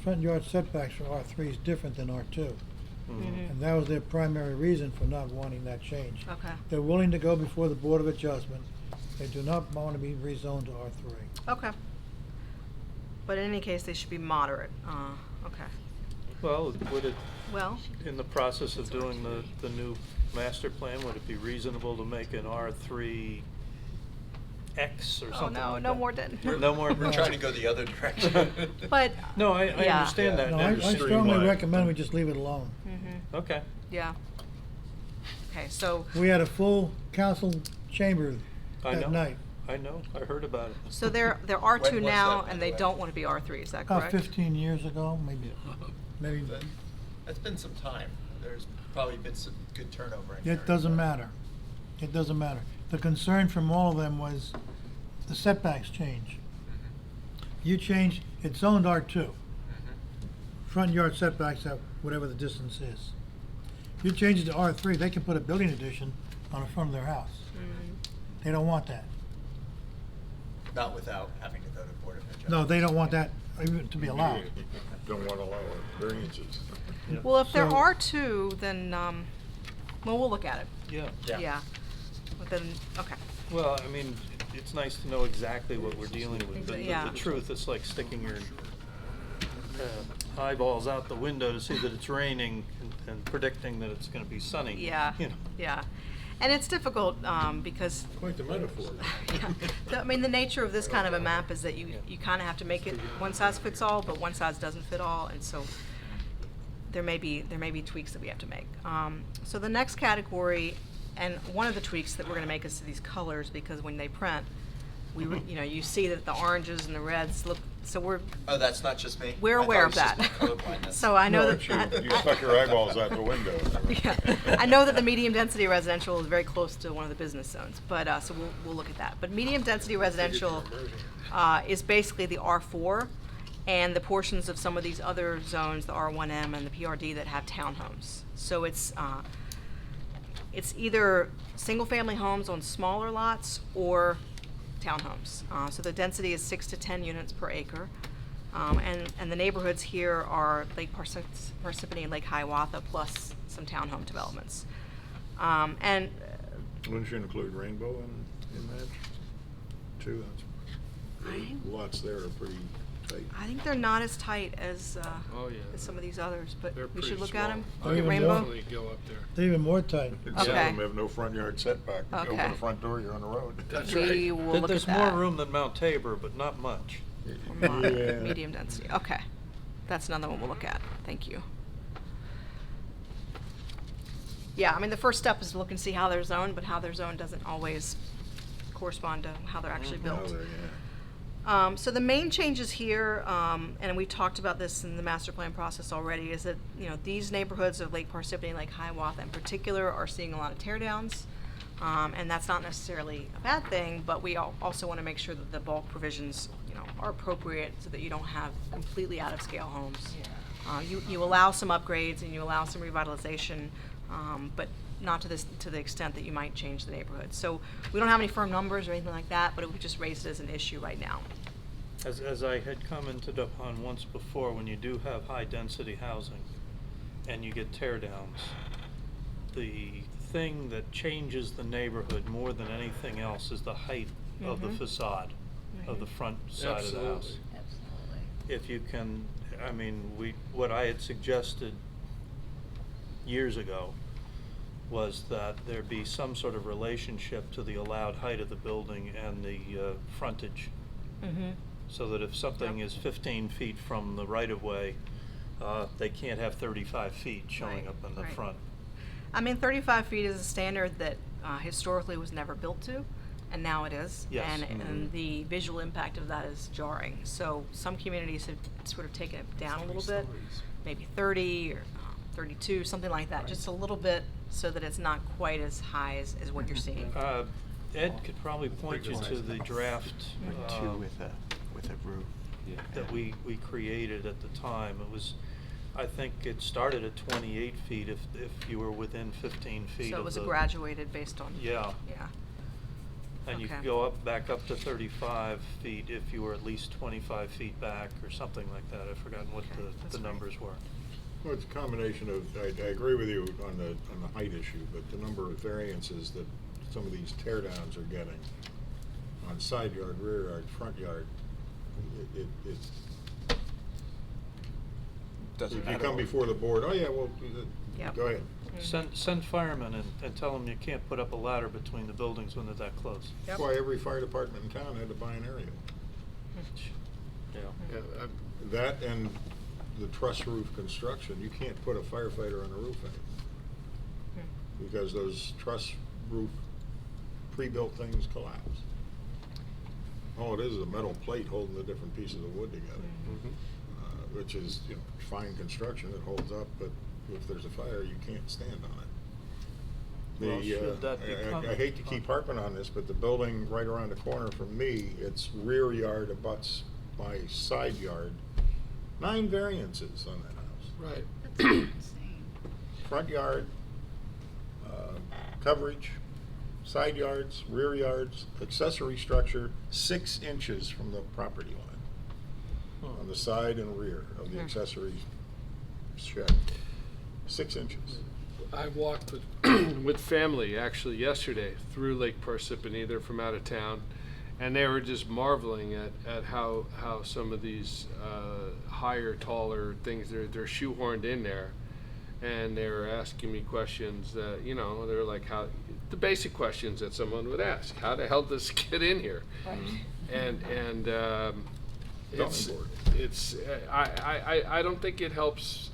front yard setbacks for R3 is different than R2. And that was their primary reason for not wanting that change. Okay. They're willing to go before the Board of Adjustment. They do not want to be rezoned to R3. Okay. But in any case, they should be moderate. Okay. Well, would it, Well, in the process of doing the new master plan, would it be reasonable to make an R3 X or Oh, something no, like no that. more den. No more. We're trying to go the other direction. But, No, I yeah. understand that. No, I strongly streamline. recommend we just leave it alone. Okay. yeah. Okay, so, We had a full council chamber I know. that night. I know. I heard about it. so they're R2 When was now, that, by and the they way? don't want to be R3, is that About correct? 15 years ago, maybe. That's been some time. There's probably been some good turnover in here. It doesn't matter. It doesn't matter. The concern from all of them was the setbacks change. You change, it's zoned R2. Front yard setbacks at whatever the distance is. You change it to R3, they can put a building addition on the front of their house. They don't want that. Not without having to go to Board of Adjustment. No, they don't want that even to be allowed. Don't want to allow variances. Well, if they're So- R2, then, well, we'll look at it. Yeah. Yeah. But then, okay. Well, I mean, it's nice to know exactly what we're dealing with. But Yeah. the truth, it's like sticking your eyeballs out the window to see that it's raining and predicting that it's going to be sunny. Yeah, You know. yeah. And it's difficult, because, Quite the metaphor. I mean, the nature of this kind of a map is that you kind of have to make it one size fits all, but one size doesn't fit all, and so there may be tweaks that we have to make. So the next category, and one of the tweaks that we're going to make is to these colors, because when they print, you see that the oranges and the reds look, so Oh, that's not just me? we're I thought aware it of was just that. my colorblindness. So I know No, that. you stuck your eyeballs out the window. Yeah, I know that the medium density residential is very close to one of the business zones, but, so we'll look at that. But medium density residential, is basically the R4 and the portions of some of these other zones, the R1M and the PRD, that have townhomes. So it's either single-family homes on smaller lots or townhomes. So the density is 6 to 10 units per acre. And the neighborhoods here are Lake Parsippany and Lake Hiawatha, plus some townhome developments. And Wouldn't you include Rainbow in that too? The lots there are pretty tight. I think they're not as tight as, Oh, yeah. as some of these others, but They're we should pretty look at small. them. Or Look at even Rainbow. Definitely go up there. They're even more tight. Some Okay. of them have no front yard setback. You Okay. open the front door, you're on the road. That's We will look at that. There's more room than Mount Tabor, but not much. Yeah. Medium density, okay. That's another one we'll look at, thank you. Yeah, I mean, the first step is to look and see how they're zoned, but how they're zoned doesn't always correspond to how they're actually Now built. they're, yeah. So the main changes here, and we talked about this in the master plan process already, is that, these neighborhoods of Lake Parsippany, Lake Hiawatha in particular, are seeing a lot of tear downs. And that's not necessarily a bad thing, but we also want to make sure that the bulk provisions, are appropriate so that you don't have completely out of scale homes. You allow some upgrades and you allow some revitalization, but not to the extent that you might change the neighborhood. So we don't have any firm numbers or anything like that, but it would just raise it as an issue right now. As I had commented upon once before, when you do have high-density housing and you get tear-downs, the thing that changes the neighborhood more than anything else is the height of the facade of the front side of the house. Absolutely. If you can, what I had suggested years ago was that there be some sort of relationship to the allowed height of the building and the frontage. So that if something is 15 feet from the right-of-way, they can't have 35 feet showing Right, up in the right. front. 35 feet is a standard that historically was never built to, and now it is. Yes. And the visual impact of that is jarring. So some communities have sort of taken it down a little bit, maybe 30 or 32, something like that, just a little bit, so that it's not quite as high as what you're seeing. Ed could probably point you to the draft With a roof. that we created at the time. It was, I think it started at 28 feet if you were within 15 feet So of it was the. graduated based on. Yeah. Yeah. And you could Okay. go back up to 35 feet if you were at least 25 feet back or something like that. I've forgotten what the numbers were. Well, it's a combination of, I agree with you on the height issue, but the number of variances that some of these tear downs are getting on side yard, rear yard, front yard, it's Doesn't If you matter. come before the board, oh yeah, well, Yep. go ahead. Send firemen and tell them you can't put up a ladder between the buildings when they're that close. That's why every fire department in town had to buy an aerial. Yeah. Yeah, That and the truss roof construction, you can't put a firefighter on the roof anymore. Because those truss roof pre-built things collapse. All it is a metal plate holding the different pieces of wood together. Which is, you know, fine construction, it holds up, but if there's a fire, you can't stand on it. Well, should that become- I hate to keep harping on this, but the building right around the corner from me, its rear yard abuts my side yard. 9 variances on that house. right. That's insane. Front yard, coverage, side yards, rear yards, accessory structure, 6 inches from the property line. On the side and rear of the accessory shed. 6 inches. I walked with with family actually yesterday through Lake Parsippany. They're from out of town, and they were just marveling at how some of these higher, taller things they're shoehorned in there, and they were asking me questions that, you know, they're like, how the basic questions that someone would ask: how the hell does this get in here? And it's I don't think it helps.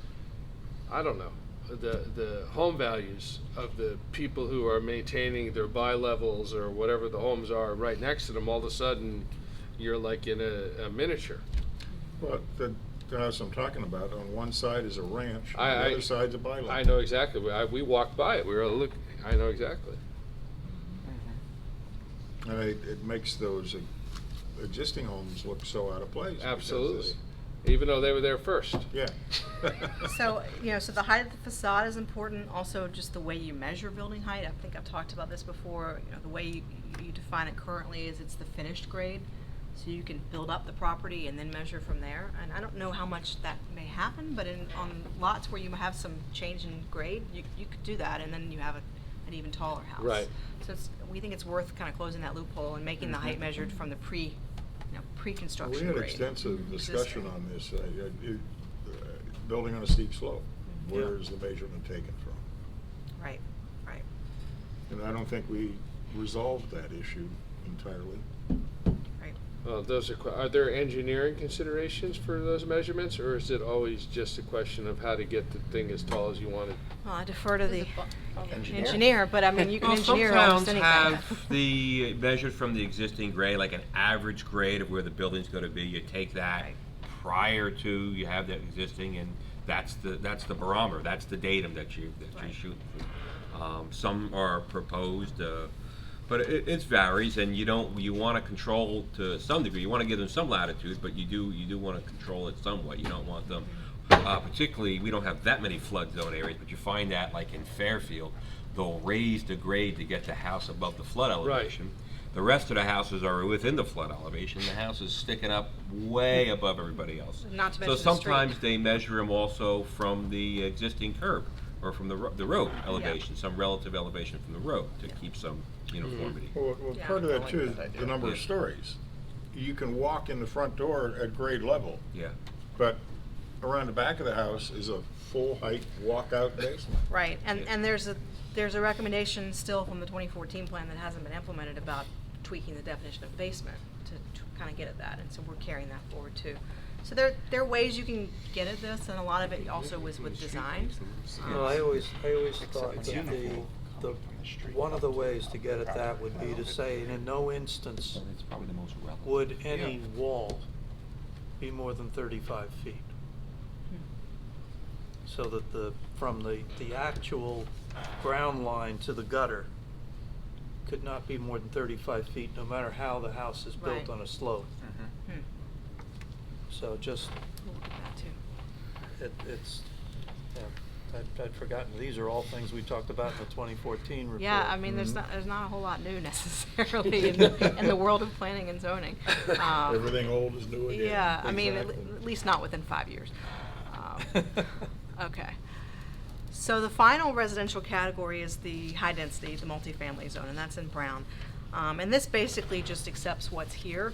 I don't know the home values of the people who are maintaining their bi-levels or whatever the homes are right next to them. All of a sudden, you're like in a miniature. Well, the house I'm talking about, on one side is a ranch, on the other side's a bi-level. I know exactly. We walked by it. We were look. I know exactly. And it makes those existing homes look so out of place. because Absolutely. Even though they were there first. Yeah. So, you know, so the height of the facade is important, also just the way you measure building height. I think I've talked about this before. You know, the way you define it currently is it's the finished grade. So you can build up the property and then measure from there. And I don't know how much that may happen, but on lots where you have some change in grade, you could do that, and then you have an even taller house. Right. So we think it's worth kind of closing that loophole and making the height measured from the pre-construction We grade. had extensive discussion Existing. on this, building on a steep slope. Where is the measurement taken from? Right, right. And I don't think we resolved that issue entirely. Right. Are there engineering considerations for those measurements, or is it always just a question of how to get the thing as tall as you want it? Well, I defer to the Engineer. engineer, but I mean, you can Well, engineer some almost towns anything. have the measured from the existing grade, like an average grade of where the building's going to be. You take that prior to you have that existing, and that's the barometer. That's the datum that you're shooting for. Some are proposed, but it varies, and you want to control to some degree. You want to give them some latitude, but you do want to control it somewhat. You don't want them. Particularly, we don't have that many flood zone areas, but you find that, like in Fairfield, they'll raise the grade to get the house above the flood elevation. The rest of the houses are within the flood elevation. The house is sticking up way above everybody else. Not to So mention the sometimes street. they measure them also from the existing curb or from the road elevation, some relative elevation from the road to keep some uniformity. Well, Yeah, part of I that like too is that idea. the number of Yeah. stories. You can walk in the front door at grade level, Yeah. but around the back of the house is a full height walkout basement. Right, and there's a recommendation still from the 2014 plan that hasn't been implemented about tweaking the definition of basement to kind of get at that, and so we're carrying that forward too. So there are ways you can get at this, and a lot of it also was with design. No, I always thought that one of the ways to get at that would be to say, in no instance It's probably the most relevant. would any wall be more than 35 feet. So that from the actual ground line to the gutter could not be more than 35 feet, no matter how the house is built Right. on a slope. Hmm. So just, We'll look at that too. it's, yeah, I'd forgotten, these are all things we talked about in the 2014 report. Yeah, I mean, there's not a whole lot new necessarily in the world of planning and zoning. Everything old is new again. Yeah, I mean, Exactly. at least not within 5 years. Okay. So the final residential category is the high density, the multifamily zone, and that's in brown. And this basically just accepts what's here.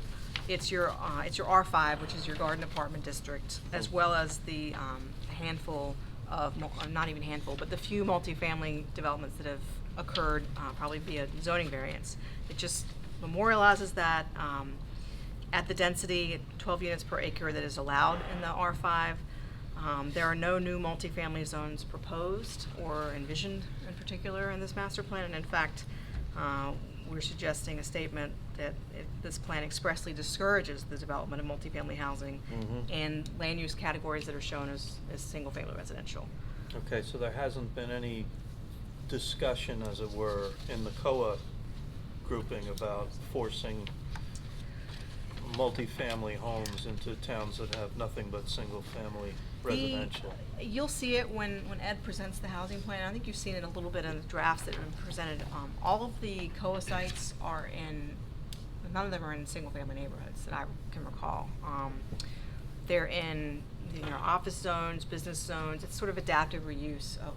it's your R5, which is your garden apartment district, as well as the handful of, not even handful, but the few multifamily developments that have occurred probably via zoning variance. It just memorializes that at the density, 12 units per acre that is allowed in the R5. There are no new multifamily zones proposed or envisioned in particular in this master plan, and in fact, we're suggesting a statement that this plan expressly discourages the development of multifamily housing in land use categories that are shown as single-family residential. Okay, so there hasn't been any discussion, as it were, in the COA grouping about forcing multifamily homes into towns that have nothing but single-family residential. You'll see it when Ed presents the housing plan. I think you've seen it a little bit in the drafts that have been presented. All of the COA sites are none of them are in single-family neighborhoods that I can recall. They're in office zones, business zones. It's sort of adaptive reuse of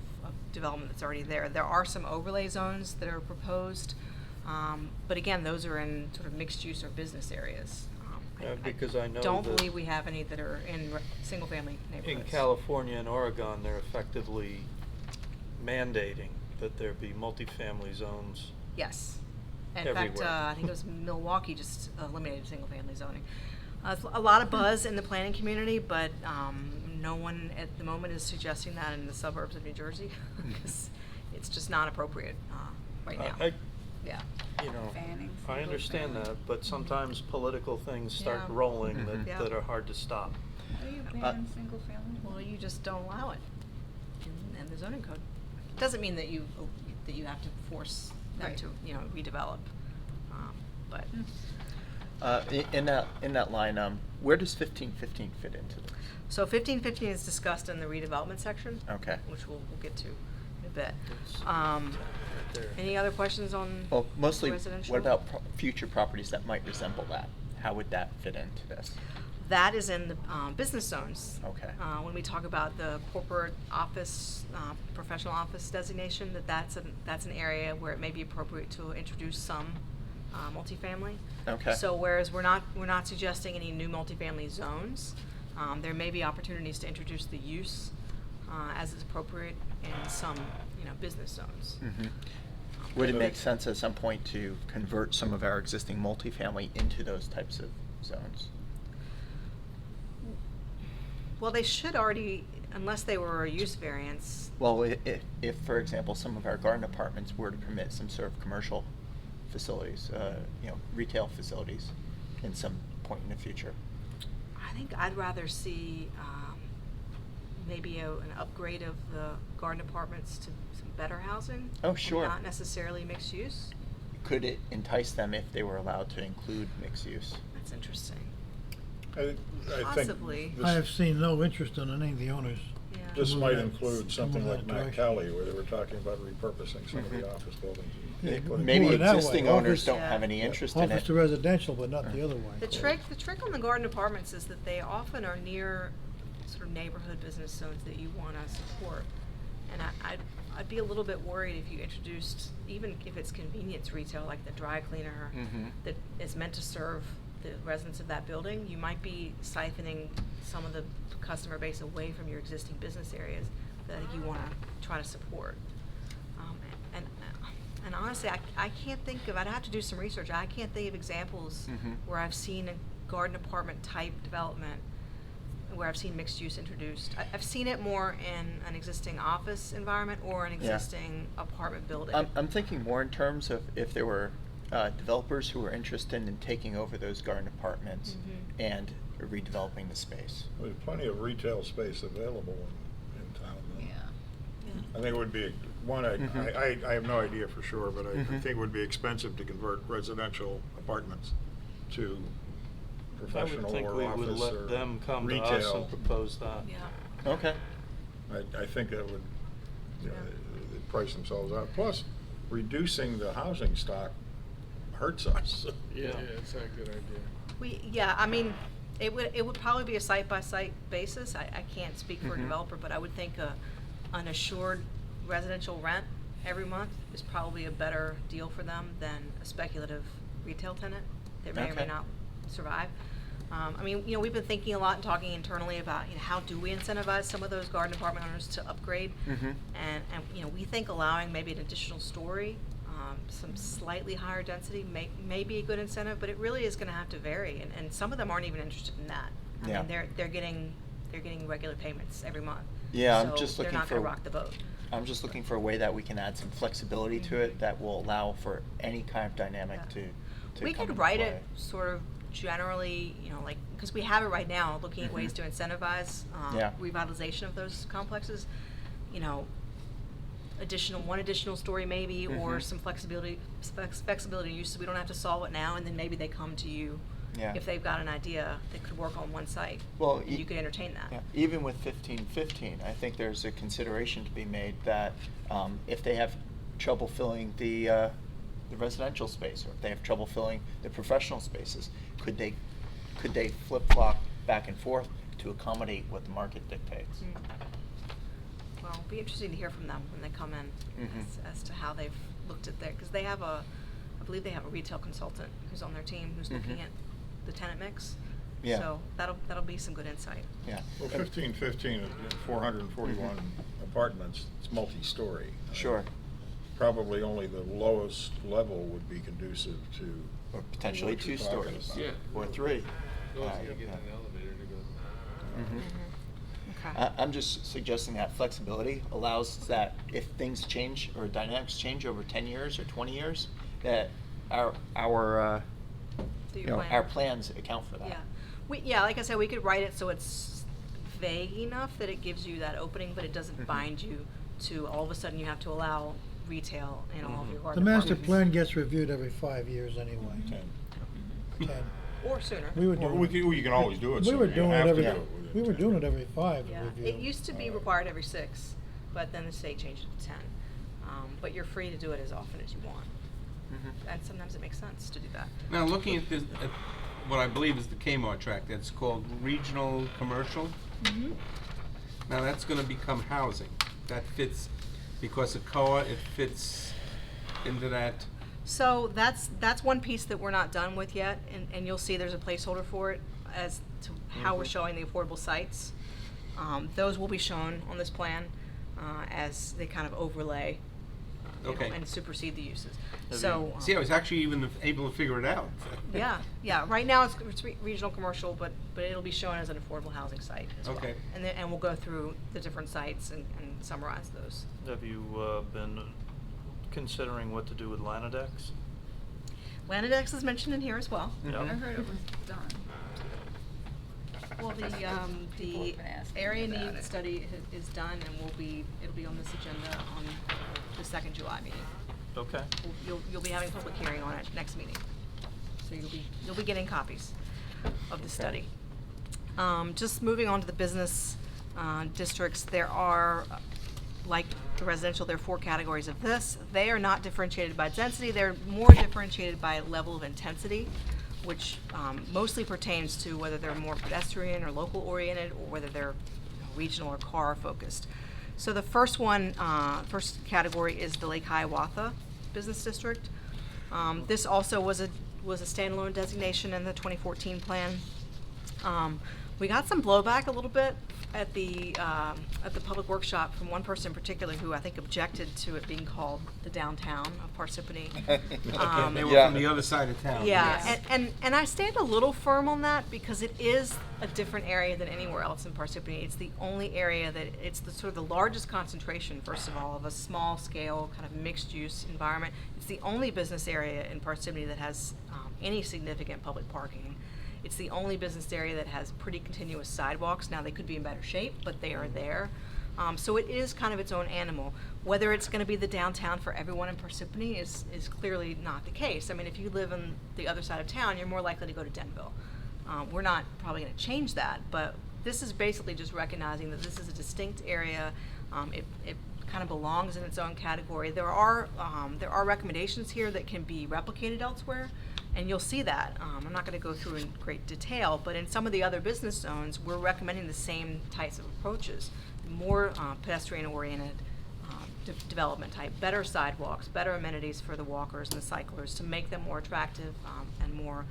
development that's already there. There are some overlay zones that are proposed, but again, those are in sort of mixed use or business areas. Because I know don't that believe we have any that are in single-family neighborhoods. in California and Oregon, they're effectively mandating that there be multifamily zones. Yes. In everywhere. fact, I think it was Milwaukee just eliminated single-family zoning. A lot of buzz in the planning community, but no one at the moment is suggesting that in the suburbs of New Jersey. It's just not appropriate right now. Yeah. Banning I understand single-family. that, but sometimes political things start Yeah. rolling Yeah. that are hard to stop. How do you ban single family? Well, you just don't allow it in the zoning code. Doesn't mean that you have to force them Right. to redevelop, but. In that line, where does 1515 fit into this? So 1515 is discussed in the redevelopment section. Okay. Which we'll get to in a bit. there. Any other questions on Well, mostly, residential? what about future properties that might resemble that? How would that fit into this? That is in the business zones. Okay. When we talk about the corporate office, professional office designation, that's an area where it may be appropriate to introduce some multifamily. Okay. So whereas we're not suggesting any new multifamily zones, there may be opportunities to introduce the use as is appropriate in some business zones. Mm-hmm. Would it make sense at some point to convert some of our existing multifamily into those types of zones? Well, they should already, unless they were a use variance. Well, if, for example, some of our garden apartments were to permit some sort of commercial facilities, retail facilities in some point in the future. I think I'd rather see maybe an upgrade of the garden apartments to some better housing. Oh, sure. And not necessarily mixed use. Could it entice them if they were allowed to include mixed use? That's interesting. I Possibly. think I have seen no interest in any of the owners. Yeah. this to move might that- include to something move like that Matt direction. Kelly, where they were talking about repurposing some of the Mhm. office buildings. Yeah, Maybe move it that way. existing owners Office- don't have any interest in Office it. to residential, but not the other way. The trick on the garden apartments is that they often are near sort of neighborhood business zones that you want to support. And I'd be a little bit worried if you introduced, even if it's convenience retail, like the dry cleaner Mhm. that is meant to serve the residents of that building, you might be siphoning some of the customer base away from your existing business areas that you want to try to support. And honestly, I can't think of, I'd have to do some research, I can't think of examples Mhm. where I've seen a garden apartment type development where I've seen mixed use introduced. I've seen it more in an existing office environment or an Yeah. existing apartment building. I'm thinking more in terms of if there were developers who were interested in taking over those garden apartments Mhm. and redeveloping the space. There's plenty of retail space available in town. though. Yeah. I think it would be, Mhm. I have no idea for sure, but I Mhm. think it would be expensive to convert residential apartments to I professional would think or we office would or let them come to us retail. and propose that. Yeah. Okay. I think that would, Yeah. they'd price themselves out. Plus, reducing the housing stock hurts us. Yeah, it's not a good idea. I mean, it would probably be a site-by-site basis. I can't speak for a Mhm. developer, but I would think an assured residential rent every month is probably a better deal for them than a speculative retail tenant that may or may Okay. not survive. I mean, you know, we've been thinking a lot and talking internally about, you know, how do we incentivize some of those garden department owners to upgrade? And, you know, we think allowing maybe an additional story, some slightly higher density may be a good incentive, but it really is gonna have to vary, and some of them aren't even interested in that. I Yeah. mean, they're getting regular payments every month. Yeah, I'm So just looking they're not for. gonna rock the boat. I'm just looking for a way that we can add some flexibility to it that will allow for any kind of dynamic to We come could into write play. it sort of generally, you know, like, because we have it right now, looking at ways to incentivize Yeah. revitalization of those complexes. You know, one additional story maybe, or some flexibility uses. We don't have to solve it now, and then maybe they come to you Yeah. if they've got an idea that could work on one site. Well, and you could entertain that. Yeah. Even with 1515, I think there's a consideration to be made that if they have trouble filling the residential space, or if they have trouble filling the professional spaces, could they flip-flop back and forth to accommodate what the market dictates? Well, it'll be interesting to hear from them when they come in as to how they've looked at because they have I believe they have a retail consultant who's on their team who's looking at the tenant mix. Yeah. So that'll be some good insight. Yeah. Well, 1515 is 441 apartments, it's multi-story. Sure. Probably only the lowest level would be conducive to. Or potentially what you're 2 talking stories. about. Yeah. Or 3. I'm just suggesting that flexibility allows that if things change or dynamics change over 10 years or 20 years, that our our plans account for that. Yeah. Like I said, we could write it so it's vague enough that it gives you that opening, but it doesn't bind you to all of a sudden you have to allow retail in all of your The garden master departments. plan gets reviewed every 5 years anyway. 10. Or sooner. We were Well, doing you can always do it We sooner. were You doing it have to every, do it within we were 10. doing it every 5 Yeah, review. it used to be required every 6, but then the state changed it to 10. But you're free to do it as often as you want. And sometimes it makes sense to do that. Now, looking at this, at what I believe is the Kmart tract, that's called regional commercial. Now, that's gonna become housing. That fits, because of COA, it fits into that. So that's one piece that we're not done with yet, and you'll see there's a placeholder for it as to how we're showing the affordable sites. Those will be shown on this plan as they kind of overlay you know, Okay. and supersede the uses. Have So See, I was actually even able to figure it out. yeah. Right now it's regional commercial, but it'll be shown as an affordable housing site as well. Okay. And we'll go through the different sites and summarize those. Have you been considering what to do with Lanadex? Lanadex is mentioned in here as well. Yep. I heard it was done. Well, the People have been asking area me about need it. study is done and it'll be on this agenda on the second July meeting. Okay. You'll be having a public hearing on it next meeting. So you'll be getting copies of the study. Just moving on to the business districts, there are, like the residential, there are 4 categories of this. They are not differentiated by density, they're more differentiated by level of intensity, which mostly pertains to whether they're more pedestrian or local oriented, or whether they're regional or car focused. So the first first category is the Lake Hiawatha Business District. This also was a standalone designation in the 2014 plan. We got some blowback a little bit at the public workshop from one person in particular who I think objected to it being called the downtown of Parsippany. They were from the other side of town. Yeah, and I stand a little firm on that because it is a different area than anywhere else in Parsippany. It's the only area that it's the sort of the largest concentration, first of all, of a small scale kind of mixed use environment. It's the only business area in Parsippany that has any significant public parking. It's the only business area that has pretty continuous sidewalks. Now, they could be in better shape, but they are there. So it is kind of its own animal. Whether it's going to be the downtown for everyone in Parsippany is clearly not the case. I mean, if you live on the other side of town, you're more likely to go to Denville. We're not probably going to change that, but this is basically just recognizing that this is a distinct area. It kind of belongs in its own category. There are recommendations here that can be replicated elsewhere. And you'll see that. I'm not going to go through in great detail, but in some of the other business zones, we're recommending the same types of approaches. More pedestrian-oriented development type, better sidewalks, better amenities for the walkers and the cyclers to make them more attractive and more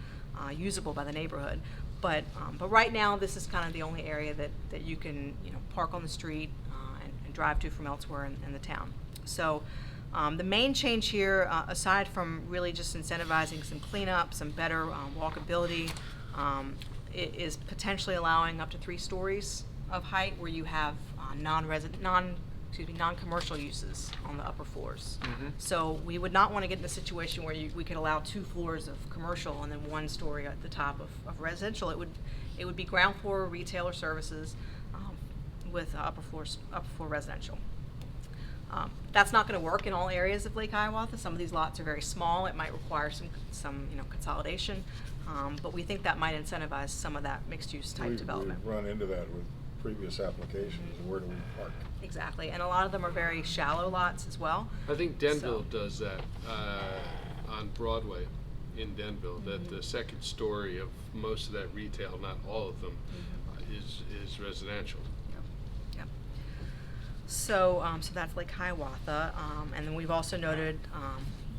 usable by the neighborhood. But right now, this is kind of the only area that you can, park on the street and drive to from elsewhere in the town. So the main change here, aside from really just incentivizing some cleanup, some better walkability, it is potentially allowing up to 3 stories of height where you have non-commercial uses on the upper floors. So we would not want to get in a situation where we could allow 2 floors of commercial and then 1 story at the top of residential. It would be ground floor retail or services with upper floor residential. That's not going to work in all areas of Lake Hiawatha. Some of these lots are very small. It might require some consolidation, but we think that might incentivize some of that mixed-use type development. We've run into that with previous applications. Where do we park? Exactly, and a lot of them are very shallow lots as well. I think Denville does that on Broadway in Denville, that the second story of most of that retail, not all of them, is residential. Yep. So that's Lake Hiawatha, and then we've also noted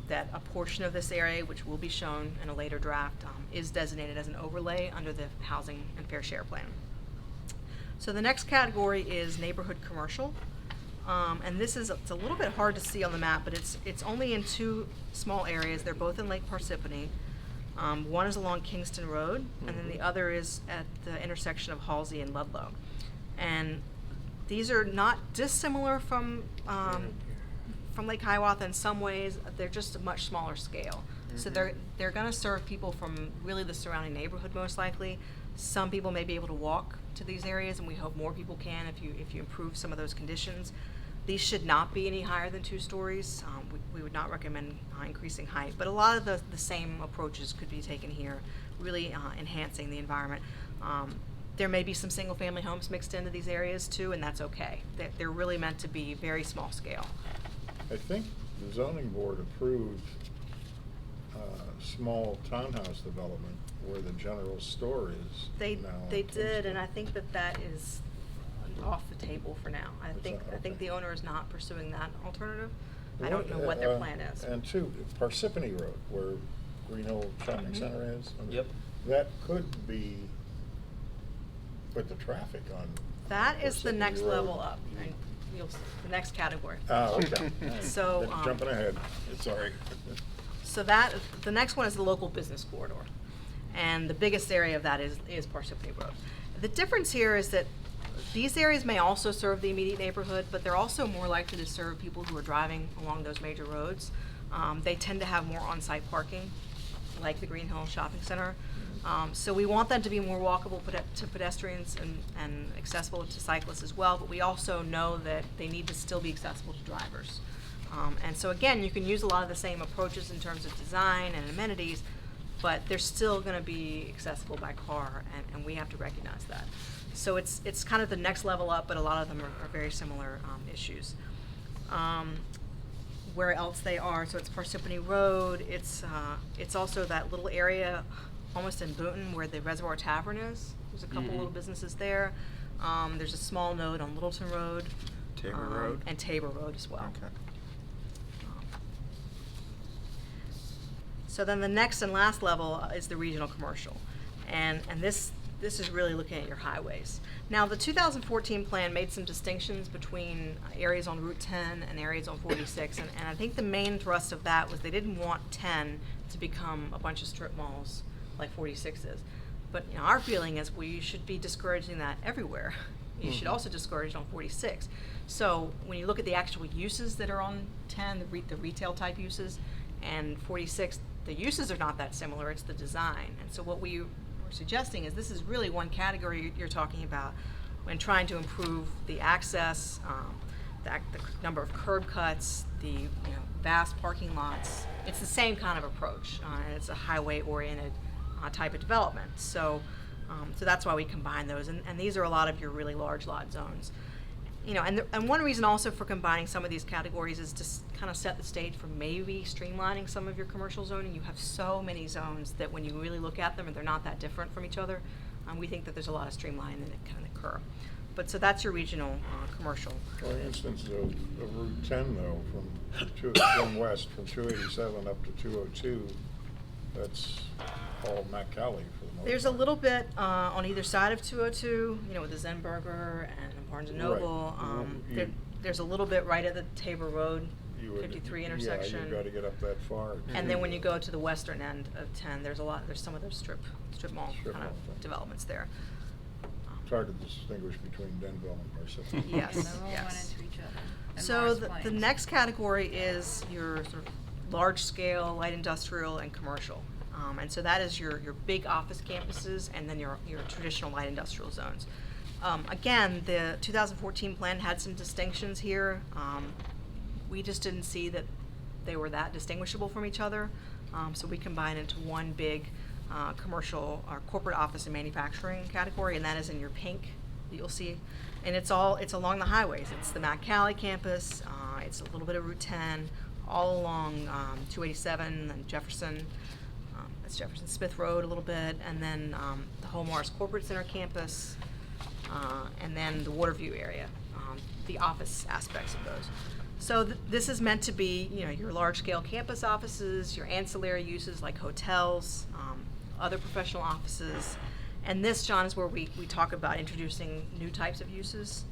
that a portion of this area, which will be shown in a later draft, is designated as an overlay under the Housing and Fair Share Plan. So the next category is neighborhood commercial, and it's a little bit hard to see on the map, but it's only in 2 small areas. They're both in Lake Parsippany. One is along Kingston Road, and then the other is at the intersection of Halsey and Ludlow. And these are not dissimilar from Lake Hiawatha in some ways. They're just a much smaller scale. So they're going to serve people from really the surrounding neighborhood most likely. Some people may be able to walk to these areas, and we hope more people can if you improve some of those conditions. These should not be any higher than 2 stories. We would not recommend increasing height, but a lot of the same approaches could be taken here, really enhancing the environment. There may be some single-family homes mixed into these areas too, and that's okay. They're really meant to be very small scale. I think the zoning board approved small townhouse development where the general store is now. They did, and I think that is off the table for now. I think the owner is not pursuing that alternative. I don't know what their plan is. And 2, Parsippany Road, where Green Hill Shopping Center is. Yep. That could be, with the traffic on. That is the Parsippany next Road. level up, and the next category. Oh, okay. So, Jumping ahead, it's all right. So the next one is the local business corridor, and the biggest area of that is Parsippany Road. The difference here is that these areas may also serve the immediate neighborhood, but they're also more likely to serve people who are driving along those major roads. They tend to have more on-site parking, like the Green Hill Shopping Center. So we want them to be more walkable to pedestrians and accessible to cyclists as well, but we also know that they need to still be accessible to drivers. And so again, you can use a lot of the same approaches in terms of design and amenities, but they're still going to be accessible by car, and we have to recognize that. So it's kind of the next level up, but a lot of them are very similar issues. Where else they are? So it's Parsippany Road. It's also that little area almost in Boonton where the Reservoir Tavern is. There's a couple little businesses there. There's a small node on Littleton Road. Tabor Road? And Tabor Road as well. Okay. So then the next and last level is the regional commercial. And this is really looking at your highways. Now, the 2014 plan made some distinctions between areas on Route 10 and areas on 46, and I think the main thrust of that was they didn't want 10 to become a bunch of strip malls like 46 is. But our feeling is we should be discouraging that everywhere. You should also discourage it on 46. So when you look at the actual uses that are on 10, the retail type uses, and 46, the uses are not that similar, it's the design. And so what we were suggesting is this is really one category you're talking about when trying to improve the access, the number of curb cuts, the vast parking lots. It's the same kind of approach, and it's a highway-oriented type of development. So that's why we combine those, and these are a lot of your really large lot zones. And one reason also for combining some of these categories is to kind of set the stage for maybe streamlining some of your commercial zoning. You have so many zones that when you really look at them and they're not that different from each other, we think that there's a lot of streamlining that can occur. But so that's your regional commercial. For instance, of Route 10 though, from west, from 287 up to 202, That's all Matt Cali for the most part. There's a little bit on either side of 202, you know, with the Zen Burger and Barnes and Noble. Right. There's a little bit right at the Tabor Road, You would- 53 intersection. Yeah, you've got to get up that far. And then when you go to the western end of 10, there's some of those strip mall Strip kind mall, of right. developments there. It's hard to distinguish between Denville and Parsippany. Yes, And they all yes. went into each other. And So Morris the Plains. next category is your sort of large scale, light industrial and commercial. And so that is your big office campuses and then your traditional light industrial zones. Again, the 2014 plan had some distinctions here. We just didn't see that they were that distinguishable from each other. So we combined into one big commercial or corporate office and manufacturing category, and that is in your pink that you'll see. And it's along the highways. It's the Matt Cali campus, it's a little bit of Route 10, all along 287 and Jefferson. That's Jefferson Smith Road a little bit, and then the Whole Morris Corporate Center campus, and then the Waterview area, the office aspects of those. So this is meant to be, you know, your large-scale campus offices, your ancillary uses like hotels, other professional offices, and this, John, is where we talk about introducing new types of uses.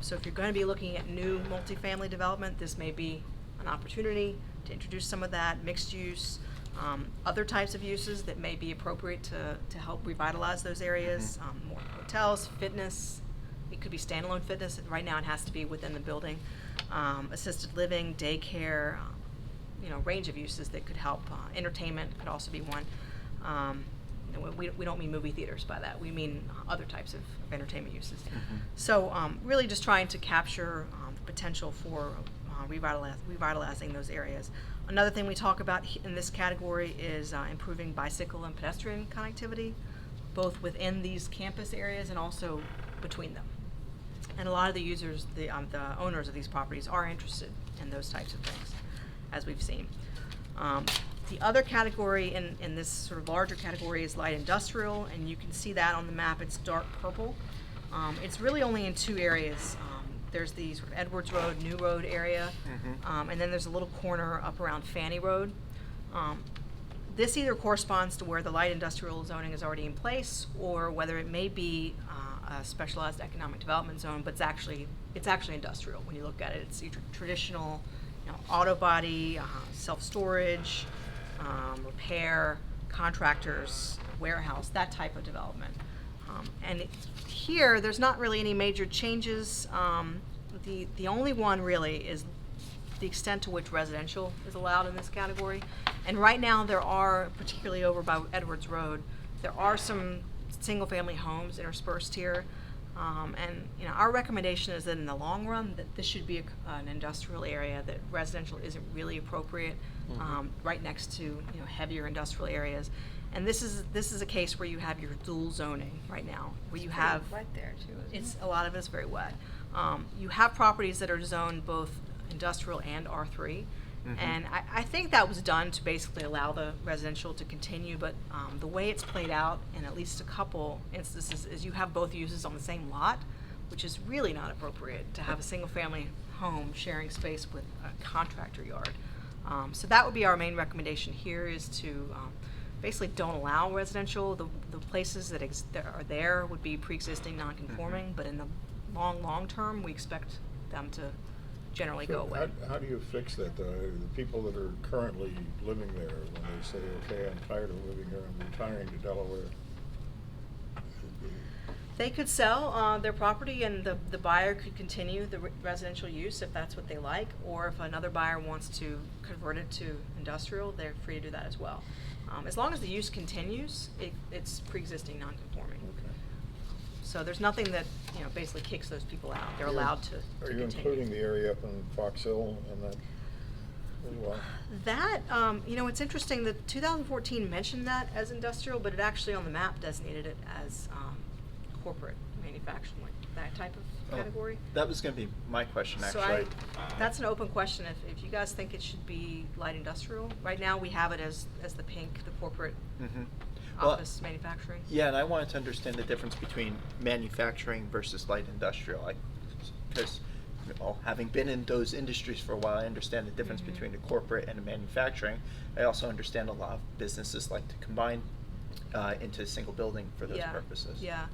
So if you're going to be looking at new multifamily development, this may be an opportunity to introduce some of that mixed use. Other types of uses that may be appropriate to help revitalize those areas, more hotels, fitness. It could be standalone fitness. Right now it has to be within the building. Assisted living, daycare, you know, range of uses that could help. Entertainment could also be one. You know, we don't mean movie theaters by that. We mean other types of entertainment uses. So really just trying to capture the potential for revitalizing those areas. Another thing we talk about in this category is improving bicycle and pedestrian connectivity, both within these campus areas and also between them. And a lot of the users, the owners of these properties are interested in those types of things, as we've seen. The other category in this sort of larger category is light industrial, and you can see that on the map. It's dark purple. It's really only in two areas. There's the sort of Edwards Road, New Road area, and then there's a little corner up around Fanny Road. This either corresponds to where the light industrial zoning is already in place, or whether it may be a specialized economic development zone, but it's actually industrial when you look at it. It's your traditional, you know, auto body, self-storage, repair, contractors, warehouse, that type of development. And here, there's not really any major changes. The only one really is the extent to which residential is allowed in this category. And right now there are, particularly over by Edwards Road, there are some single-family homes interspersed here. And you know, our recommendation is that in the long run, that this should be an industrial area, that residential isn't really appropriate, right next to, you know, heavier industrial areas. And this is a case where you have your dual zoning right now, where you have wet there too, isn't it? a lot of it's very wet. You have properties that are zoned both industrial and R3, and I think that was done to basically allow the residential to continue. But the way it's played out in at least a couple instances is you have both uses on the same lot, which is really not appropriate to have a single-family home sharing space with a contractor yard. So that would be our main recommendation here, is to basically don't allow residential. The places that are there would be pre-existing non-conforming, but in the long term, we expect them to generally go away. How do you fix that, though? The people that are currently living there, when they say, okay, I'm tired of living here, I'm retiring to Delaware. They could sell their property, and the buyer could continue the residential use if that's what they like, or if another buyer wants to convert it to industrial, they're free to do that as well. As long as the use continues, it's pre-existing non-conforming. So there's nothing that, you know, basically kicks those people out. They're allowed to Are you continue. including the area up in Fox Hill and that as well? That, you know, it's interesting that 2014 mentioned that as industrial, but it actually on the map designated it as corporate manufacturing, like that type of category. That was going to be my question, So actually. that's an open question. If you guys think it should be light industrial, right now we have it as the pink, the corporate Well, office manufacturing. Yeah, and I wanted to understand the difference between manufacturing versus light industrial. Because well, having been in those industries for a while, I understand the difference between a corporate and a manufacturing. I also understand a lot of businesses like to combine into a single building for those purposes. Yeah.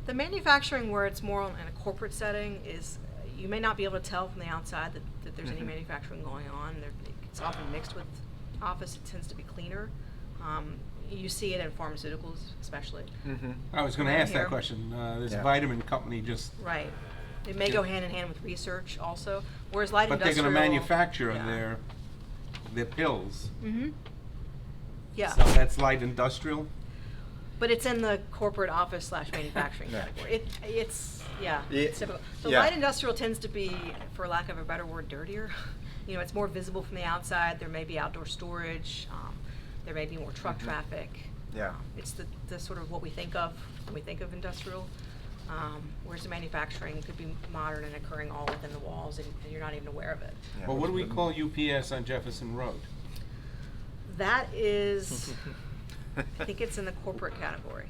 The manufacturing where it's more in a corporate setting is, you may not be able to tell from the outside that there's any manufacturing going on. It's often mixed with office. It tends to be cleaner. You see it in pharmaceuticals especially. I was going to Around ask here. that question. This Yeah. vitamin company just, Right. It may go hand in hand with research also, whereas light but they're industrial. going to manufacture yeah. their pills. Yeah. So that's light industrial? But it's in the corporate office / manufacturing Yeah. category. It's Yeah. it's typical. The Yeah. light industrial tends to be, for lack of a better word, dirtier. You know, it's more visible from the outside. There may be outdoor storage. There may be more truck traffic. Yeah. It's the sort of what we think of when we think of industrial. Whereas the manufacturing could be modern and occurring all within the walls, and you're not even aware of it. Yeah. Well, what do we call UPS on Jefferson Road? That is, I think it's in the corporate category.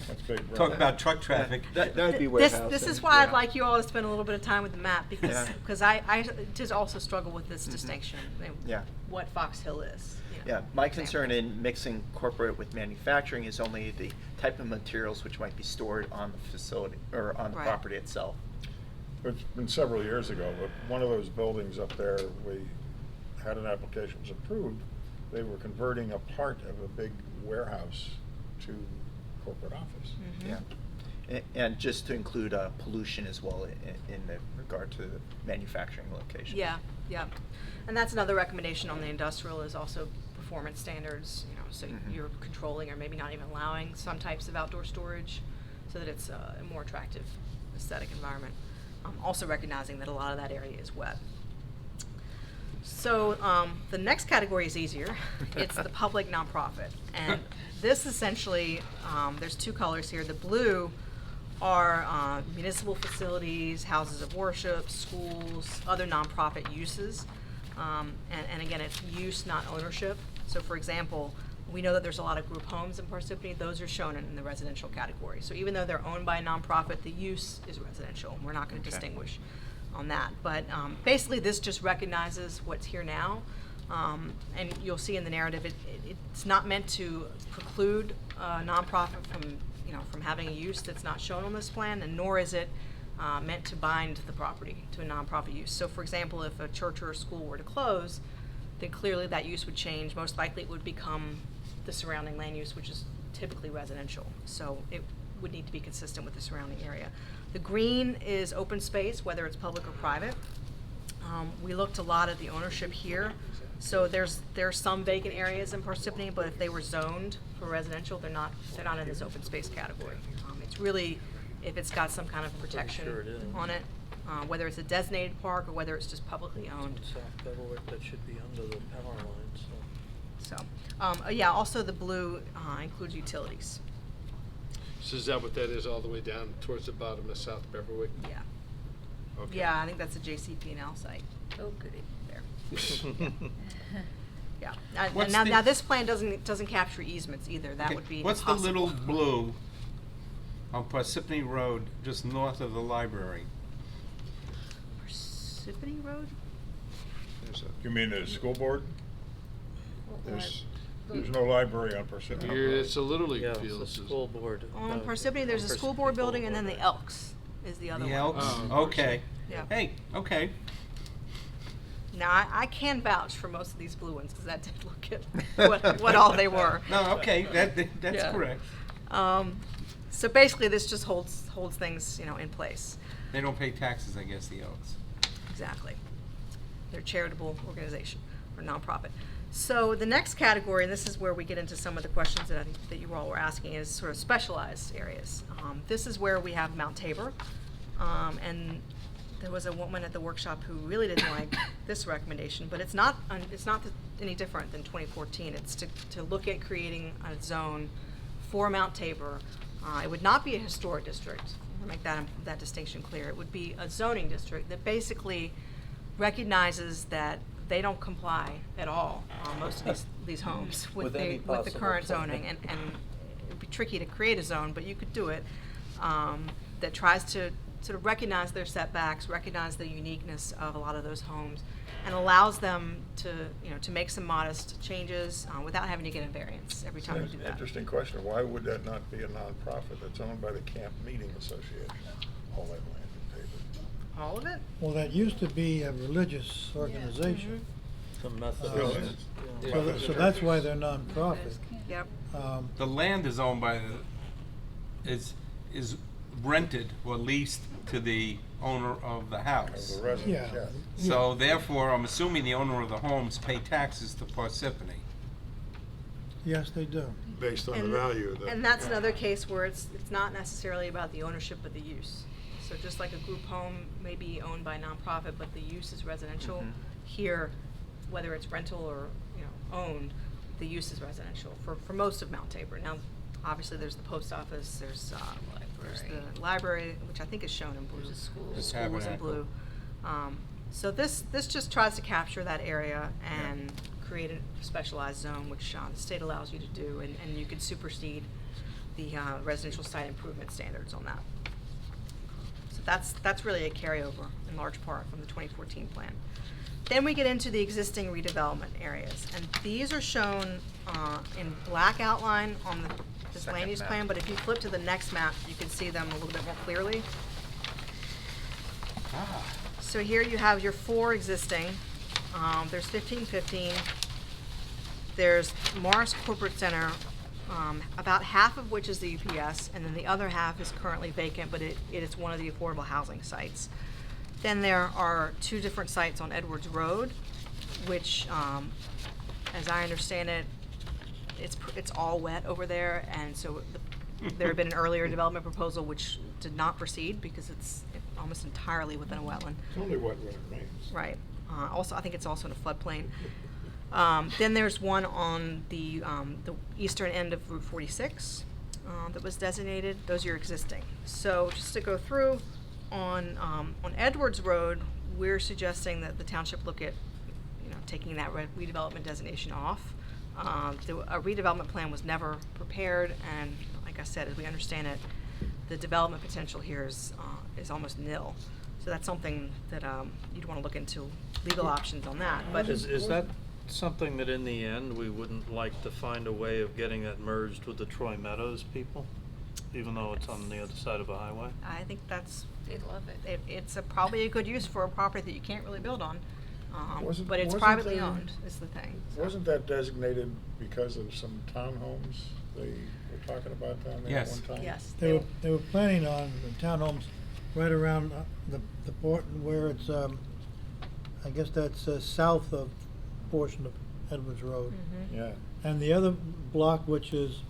That's big. Talk about truck traffic. That would be This warehouse. is and- why I'd yeah. like you all to spend a little bit of time with the map, because Yeah. because I just also struggle with this distinction. Yeah. What Fox Hill is. You know, Yeah, my for concern example. in mixing corporate with manufacturing is only the type of materials which might be stored on the facility or on the Right. property itself. It's been several years ago, but one of those buildings up there, we had an application was approved. They were converting a part of a big warehouse to corporate office. Yeah. And just to include pollution as well in the regard to the manufacturing location. Yeah, yeah. And that's another recommendation on the industrial is also performance standards, you know, so you're controlling or maybe not even allowing some types of outdoor storage so that it's a more attractive aesthetic environment. Also recognizing that a lot of that area is wet. So the next category is easier. It's the public nonprofit. And this essentially, there's two colors here. The blue are municipal facilities, houses of worship, schools, other nonprofit uses. And again, it's use, not ownership. So for example, we know that there's a lot of group homes in Parsippany. Those are shown in the residential category. So even though they're owned by a nonprofit, the use is residential. We're not going to distinguish on that. But basically, this just recognizes what's here now. And you'll see in the narrative, it's not meant to preclude a nonprofit from having a use that's not shown on this plan, and nor is it meant to bind the property to a nonprofit use. So for example, if a church or a school were to close, then clearly that use would change. Most likely it would become the surrounding land use, which is typically residential. So it would need to be consistent with the surrounding area. The green is open space, whether it's public or private. We looked a lot at the ownership here. So there's some vacant areas in Parsippany, but if they were zoned for residential, they're not in this open space category. It's really if it's got some kind of protection sure it is. on it, whether it's a designated park or whether it's just publicly owned. South Tabor, that should be under the power lines, so. So, yeah, also the blue includes utilities. So is that what that is all the way down towards the bottom of South Beverly? Yeah. Okay. Yeah, I think that's a JCP&L site. Oh, goody. There. Yeah. What's Now, the- now this plan doesn't capture easements either. That Okay, would be what's impossible. the little blue on Parsippany Road, just north of the library? Parsippany Road? You mean the school board? There's no library on Parsippany. Here, it's a Little League Yeah, field. it's a school board. On Parsippany, there's a school board building, and then the Elks is the other The one. Elks? Oh, Okay. Yeah. Hey, okay. Now, I can vouch for most of these blue ones, because I did look at what all they were. No, okay, that's Yeah. correct. So basically, this just holds things, in place. They don't pay taxes, I guess, the Elks. Exactly. They're a charitable organization or nonprofit. So the next category, and this is where we get into some of the questions that I think that you all were asking, is sort of specialized areas. This is where we have Mount Tabor, and there was a woman at the workshop who really didn't like this recommendation, but it's not any different than 2014. It's to look at creating a zone for Mount Tabor. It would not be a historic district. I'll make that distinction clear. It would be a zoning district that basically recognizes that they don't comply at all, most of these homes with any the possible current plan. zoning, and it'd be tricky to create a zone, but you could do it, that tries to sort of recognize their setbacks, recognize the uniqueness of a lot of those homes, and allows them to, you know, to make some modest changes without having to get a variance every time you do that. Interesting question. Why would that not be a nonprofit that's owned by the Camp Meeting Association? All that land in Tabor. All of it? Well, that used to be a religious organization. Some Still Methodist. is. Yeah. So that's why they're nonprofit. Yep. The land is owned by, is rented or leased to the owner of the house. The residents, Yeah. yeah. So therefore, I'm assuming the owner of the homes pay taxes to Parsippany. Yes, they do. Based on the And- value of the. And that's another case where it's not necessarily about the ownership but the use. So just like a group home may be owned by a nonprofit, but the use is residential, here, whether it's rental or, you know, owned, the use is residential for most of Mount Tabor. Now, obviously, there's the post office, there's the library, which I think is shown in blue. There's a school. The The school is in Tabernacle. blue. So this just tries to capture that area and create a specialized zone, which the state allows you to do, and you could supersede the residential site improvement standards on that. So that's really a carryover in large part from the 2014 plan. Then we get into the existing redevelopment areas, and these are shown in black outline on this land use plan, but if you flip to the next map, you can see them a little bit more clearly. So here you have your 4 existing. There's 1515. There's Morris Corporate Center, about half of which is the UPS, and then the other half is currently vacant, but it is one of the affordable housing sites. Then there are 2 different sites on Edwards Road, which, as I understand it, it's all wet over there, and so there had been an earlier development proposal which did not proceed because it's almost entirely within a wetland. It's only wet when it rains. Right. Also, I think it's also in a floodplain. Then there's one on the eastern end of Route 46 that was designated. Those are existing. So just to go through, on Edwards Road, we're suggesting that the township look at, you know, taking that redevelopment designation off. A redevelopment plan was never prepared, and like I said, as we understand it, the development potential here is almost nil. So that's something that you'd want to look into legal options on that. But Is that something that in the end, we wouldn't like to find a way of getting that merged with the Troy Meadows people, even though it's on the other side of a highway? I think that's, They'd love it. it's probably a good use for a property that you can't really build on. Wasn't- But it's wasn't privately there- owned, is the thing. So. Wasn't that designated because of some townhomes they were talking about down there at Yes. one time? Yes. They were planning on the townhomes right around the port where it's, I guess that's south of portion of Edwards Road. Yeah. And the other block, which is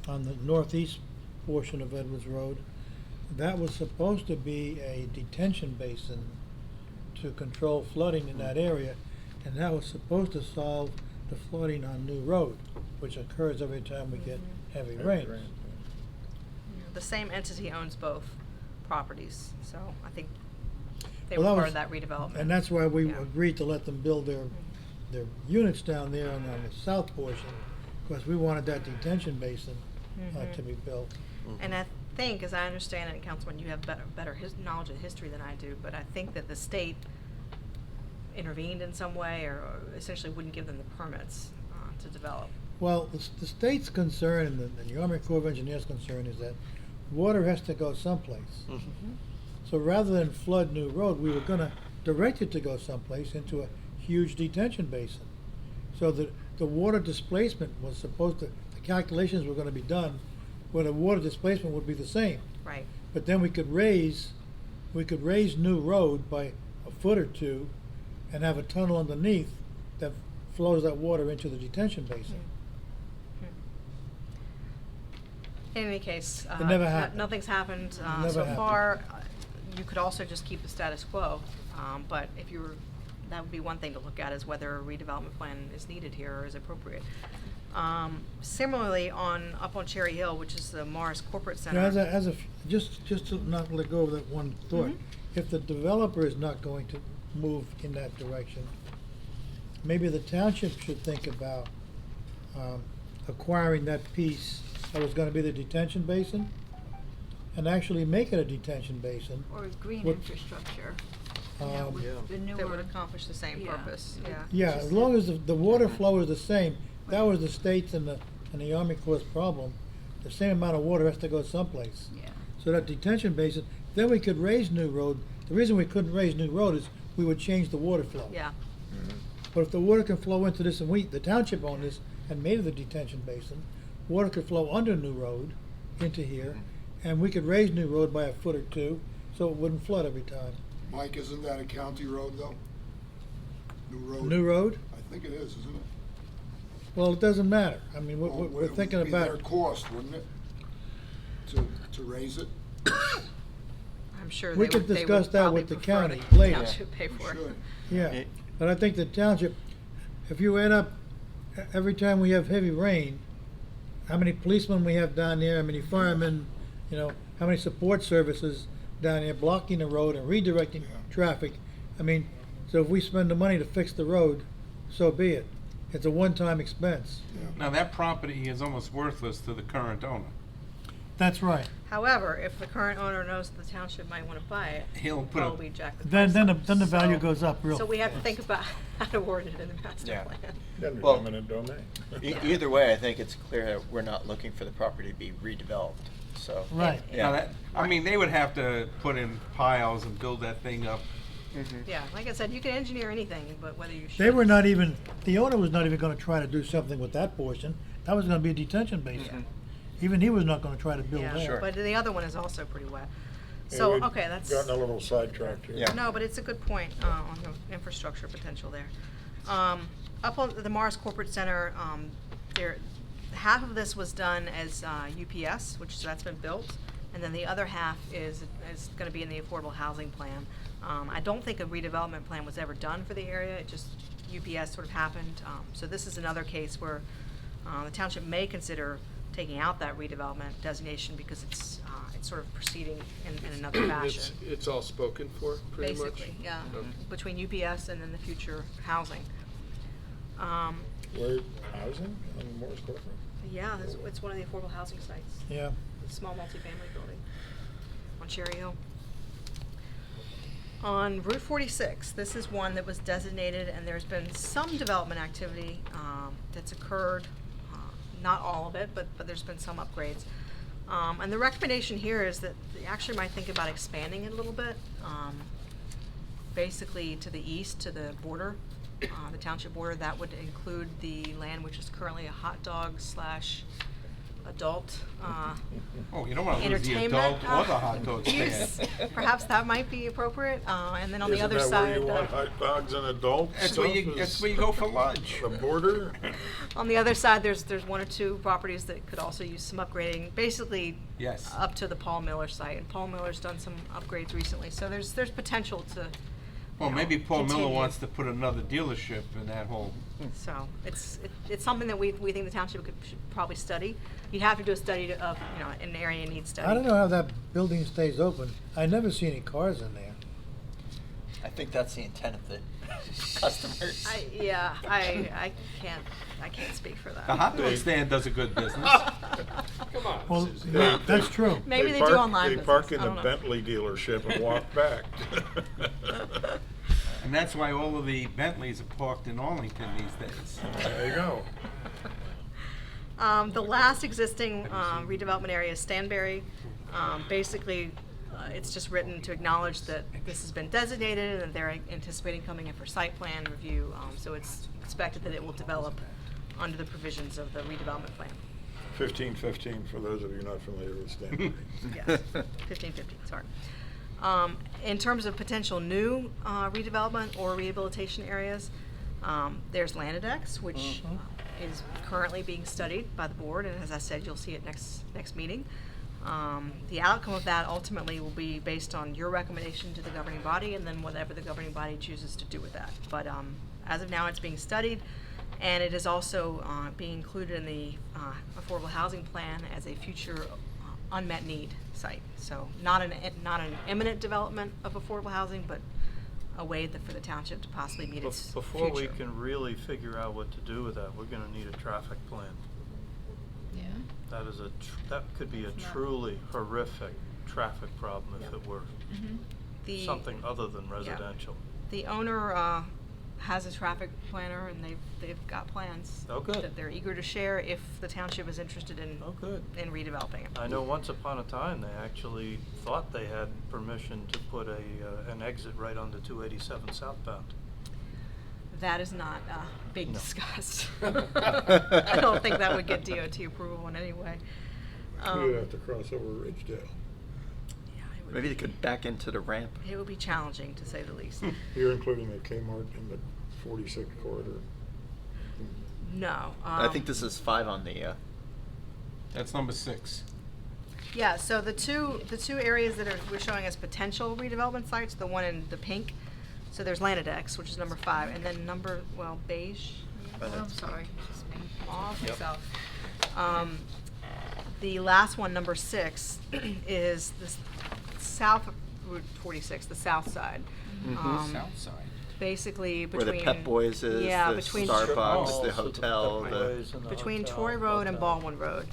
on the northeast portion of Edwards Road, that was supposed to be a detention basin to control flooding in that area, and that was supposed to solve the flooding on New Road, which occurs every time we get heavy rains. The same entity owns both properties, so I think they Well, were that part of was- that redevelopment. And that's why we Yeah. agreed to let them build their units down there on the south portion, because we wanted that detention basin to be built. And I think, as I understand it, Councilman, you have better knowledge of history than I do, but I think that the state intervened in some way or essentially wouldn't give them the permits to develop. Well, the state's concern and the Army Corps of Engineers' concern is that water has to go someplace. So rather than flood New Road, we were gonna direct it to go someplace into a huge detention basin. So that the water displacement was supposed to, the calculations were gonna be done where the water displacement would be the same. Right. But then we could raise New Road by a foot or 2 and have a tunnel underneath that flows that water into the detention basin. In any case, It never happened. nothing's happened Never so happened. far. You could also just keep the status quo, but if you were, that would be one thing to look at, is whether a redevelopment plan is needed here or is appropriate. Similarly, up on Cherry Hill, which is the Morris Corporate You know, Center. just to not let go of that one thought, if the developer is not going to move in that direction, maybe the township should think about acquiring that piece that was gonna be the detention basin and actually make it a detention basin. Or green What- infrastructure. Um, The That would newer, accomplish the same Yeah. purpose, yeah. Yeah, as long as the water flow is the same, that was the state's and the Army Corps' problem. The same amount of water has to go someplace. yeah. So that detention basin, then we could raise New Road. The reason we couldn't raise New Road is we would change the water flow. Yeah. But if the water can flow into this, and the township owned this and made it a detention basin, water could flow under New Road into here, and we could raise New Road by a foot or two, so it wouldn't flood every time. Mike, isn't that a county road though? New road? New Road? I think it is, isn't it? Well, it doesn't matter. I mean, Well, we're it would thinking be about. their cost, wouldn't it? To raise it? I'm sure We they could would discuss that probably with the prefer county the later. township pay for it. Should. Yeah, but I think the township, if you add up, every time we have heavy rain, how many policemen we have down there, how many firemen, how many support services down there blocking the road and redirecting traffic. I mean, so if we spend the money to fix the road, so be it. It's a one-time expense. Now, that property is almost worthless to the current owner. That's right. However, if the current owner knows the township might want to buy it, He'll he'll put a- probably jack the Then price the up. value So- goes up real So we have to fast. think about how to word it in the master Yeah. plan. Well, Eminent domain. Either way, I think it's clear that we're not looking for the property to be redeveloped, so. Right. Now, Yeah. I mean, they would have to put in piles and build that thing up. Yeah, like I said, you can engineer anything, but whether you should. They were not even, the owner was not even gonna try to do something with that portion. That was gonna be a detention basin. Even he was not gonna try to build Yeah, that. but the other one is also pretty wet. Yeah, So, we've okay, that's. Gotten a little sidetracked here. Yeah. No, but it's a good point on the infrastructure potential there. Up on the Mars Corporate Center, half of this was done as UPS, that's been built, and then the other half is going to be in the affordable housing plan. I don't think a redevelopment plan was ever done for the area. It just UPS sort of happened. So this is another case where the township may consider taking out that redevelopment designation because it's sort of proceeding in another fashion. It's all spoken for, pretty much? Basically, yeah, Okay. between UPS and then the future housing. Where, housing on Morris Corporate? Yeah, it's one of the affordable housing sites, Yeah. a small multifamily building on Cherry Hill. On Route 46, this is one that was designated, and there's been some development activity that's occurred, not all of it, but there's been some upgrades. And the recommendation here is that you actually might think about expanding it a little bit, basically to the east, to the border, the township border. That would include the land which is currently a hot dog / adult Oh, you don't want to lose the entertainment. adult or the hot dog use. stand. Perhaps that might be appropriate. And then on the Isn't other that side, where you want hot dogs and adults? That's where you go for lunch. The border? on the other side, there's one or two properties that could also use some upgrading. Basically, Yes. up to the Paul Miller site, and Paul Miller's done some upgrades recently. So there's potential to. Well, maybe Paul Miller continue. wants to put another dealership in that whole. So it's something that we think the township should probably study. You'd have to do a study of an area needs study. I don't know how that building stays open. I never see any cars in there. I think that's the intent of the customers. I can't speak for that. The hot dog stand does a good business. Come on. Well, yeah, that's true. Maybe they do online They business. park in I the don't know. Bentley dealership and walk back. And that's why all of the Bentleys are parked in Arlington these days. There you go. The last existing redevelopment area is Stanberry. Basically, it's just written to acknowledge that this has been designated and they're anticipating coming in for site plan review. So it's expected that it will develop under the provisions of the redevelopment plan. 1515 for those of you not familiar with Stanford. Yes, 1550, sorry. In terms of potential new redevelopment or rehabilitation areas, there's Lanadex, which is currently being studied by the board, and as I said, you'll see it next meeting. The outcome of that ultimately will be based on your recommendation to the governing body, and then whatever the governing body chooses to do with that. But as of now, it's being studied, and it is also being included in the affordable housing plan as a future unmet need site. So not an imminent development of affordable housing, but a way for the township to possibly meet its Before we future. can really figure out what to do with that, we're gonna need a traffic plan. Yeah. That could be a truly horrific traffic problem if it were The- something other than residential. The owner has a traffic planner, and they've got plans Oh, good. that they're eager to share if the township is interested in Oh, good. in redeveloping it. I know once upon a time, they actually thought they had permission to put an exit right onto 287 southbound. That is not being No. discussed. I don't think that would get DOT approval in any way. You'd have to cross over Ridgedale. Maybe they could back into the ramp. It would be challenging, to say the least. You're including the Kmart in the 46 corridor. No. I think this is 5 on the. That's number 6. Yeah, so the two areas that we're showing as potential redevelopment sites, the one in the pink, so there's Lanadex, which is number 5, and then beige. Oh, I'm sorry, just me. Mauve. Yep. So, the last one, number 6, is this south of Route 46, the south side. South side. Basically Where between the Pep Boys is, yeah, the between Starbucks, the Also hotel, Pep the. Boys and the between hotel, Troy Road and hotel. Baldwin Road.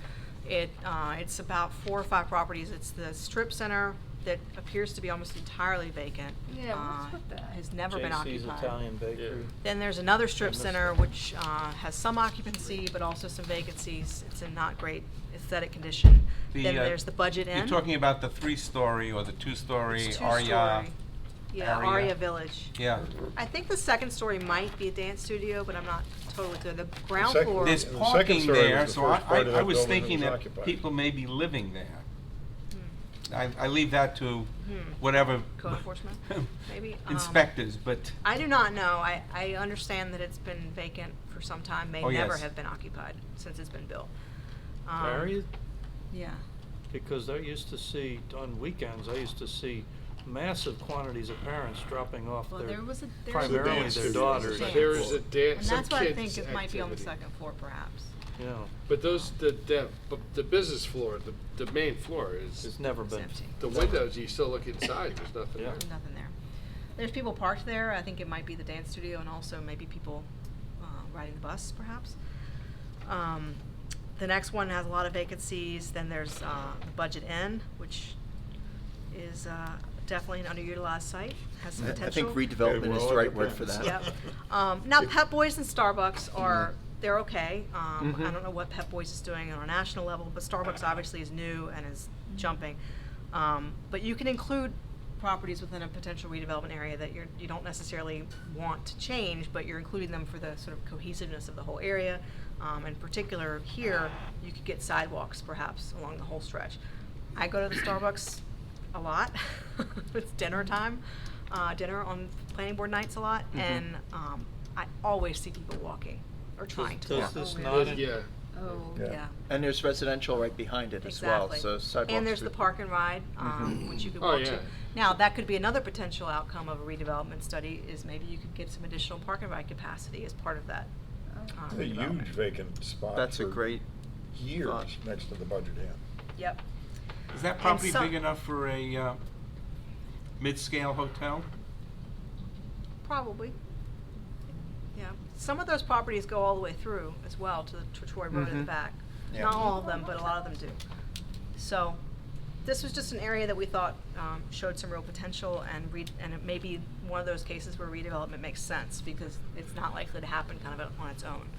It's about 4 or 5 properties. It's the strip center that appears to be almost entirely vacant. Yeah, what's with that? Has never been JC's occupied. Italian Bakery. Then there's another strip missed center that. which has some occupancy but also some vacancies. It's in not great aesthetic condition. Then there's the Budget Inn. You're talking about the 3-story or the 2-story It's Aria. 2-story. Yeah, area. Aria Village. Yeah. I think the second story might be a dance studio, but I'm not totally clear. The ground second- floor. There's The second parking story was there, the so first part of I that was building that thinking was that occupied. people may be living there. Hmm. I leave that to whatever Code enforcement, maybe. inspectors, but I do not know. I understand that it's been vacant for some time, may Oh, never yes. have been occupied since it's been built. Mary? Yeah. Because I used to see, on weekends, I used to see massive quantities of parents dropping off Well, their, there was a primarily dance their studio. daughters. Dance. There is a And dance. that's why I kids think it might be on the activity. second floor, perhaps. You know, But the business floor, the main floor is, it's never It's been. empty. the windows, you still look inside, there's nothing Yeah. there. Nothing there. There's people parked there. I think it might be the dance studio and also maybe people riding the bus, perhaps. The next one has a lot of vacancies. Then there's the Budget Inn, which is definitely an underutilized site. Has some I potential. think redevelopment well, is the it right word for depends. that. Yep. Now, Pep Boys and Starbucks are they're okay. Mhm. I don't know what Pep Boys is doing on a national level, but Starbucks obviously is new and is jumping. But you can include properties within a potential redevelopment area that you don't necessarily want to change, but you're including them for the sort of cohesiveness of the whole area. In particular, here you could get sidewalks perhaps along the whole stretch. I go to the Starbucks a lot. It's dinner time, dinner on planning board nights a lot, and I always see people walking or trying to Does walk. this Oh, not, really? in- Yeah. Oh, Yeah. And there's residential right behind it as well, Exactly. so sidewalks. And there's the would- park and ride, which you could Oh, walk yeah. to. Now, that could be another potential outcome of a redevelopment study, is maybe you could get some additional park and ride capacity as part of that. A huge redevelopment. vacant spot. That's a for great years thought. next to the Budget Inn. Yep. is that And property some- big enough for a mid-scale hotel? Probably. Yeah. Some of those properties go all the way through as well to Troy Road in the Mhm. back. Yeah. Not all of them, but a lot of them do. So, this was just an area that we thought showed some real potential, and it may be one of those cases where redevelopment makes sense because it's not likely to happen kind of on its own.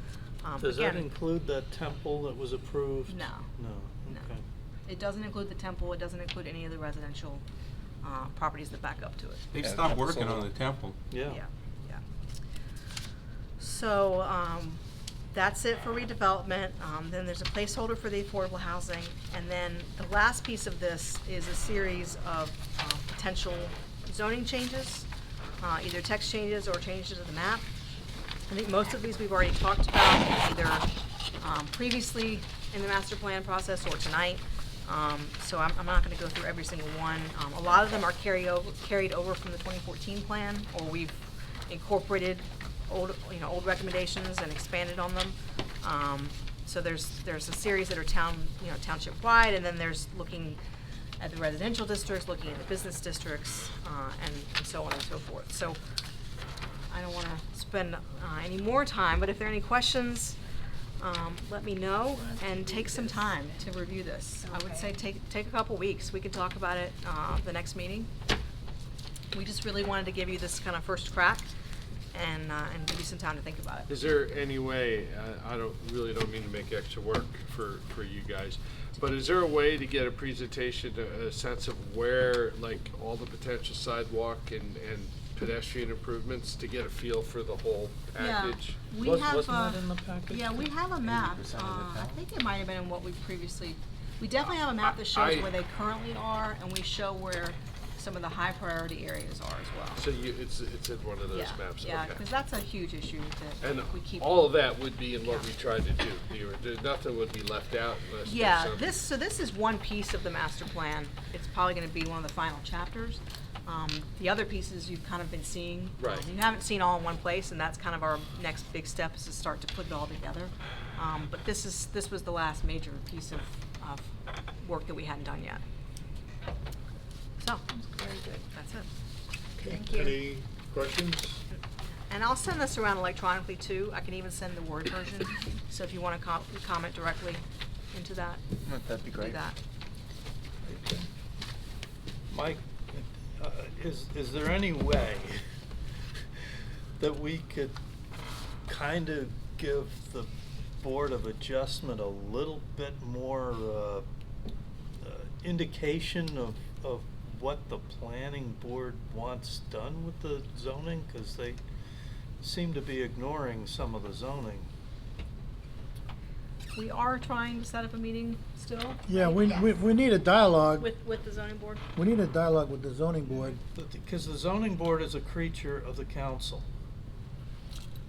does that Again, include that temple that was approved? No. No, No. okay. It doesn't include the temple. It doesn't include any of the residential properties that back up to it. They've Yeah, stopped temple's working a on the little- temple. Yeah. Yeah. So, that's it for redevelopment. Then there's a placeholder for the affordable housing. And then the last piece of this is a series of potential zoning changes, either text changes or changes to the map. I think most of these we've already talked about, either previously in the master plan process or tonight. So I'm not gonna go through every single one. A lot of them are carried over from the 2014 plan, or we've incorporated old recommendations and expanded on them. So there's a series that are township wide, and then there's looking at the residential districts, looking at the business districts, and so on and so forth. So I don't wanna spend any more time, but if there are any questions, let me know and take some time to review this. I would say take a couple weeks. We can talk about it the next meeting. We just really wanted to give you this kind of first crack and give you some time to think about it. Is there any way, I don't mean to make extra work for you guys, but is there a way to get a presentation, a sense of where, like, all the potential sidewalk and pedestrian improvements, to get a feel for the whole package? Yeah, we Wasn't have, that in the package? yeah, we have a map. I think it might have been in what we previously, we definitely have a map that shows where they currently are, and we show where some of the high priority areas are as well. So it's in one of those Yeah, maps, yeah, okay. because that's a huge issue that And we keep. all of that would be in what we tried to do. Nothing would be left out unless Yeah, there's some- this is one piece of the master plan. It's probably gonna be one of the final chapters. The other pieces you've kind of been seeing. Right. You haven't seen all in one place, and that's kind of our next big step, is to start to put it all together. But this was the last major piece of work that we hadn't done yet. So, Very good. that's it. Thank you. Any questions? And I'll send this around electronically too. I can even send the Word version, so if you wanna comment directly into that, That'd be do great. that. Mike, is there any way that we could kind of give the Board of Adjustment a little bit more indication of what the planning board wants done with the zoning? Because they seem to be ignoring some of the zoning. We are trying to set up a meeting still. Yeah, we need a dialogue. With the zoning board? We need a dialogue with the zoning board. Because the zoning board is a creature of the council.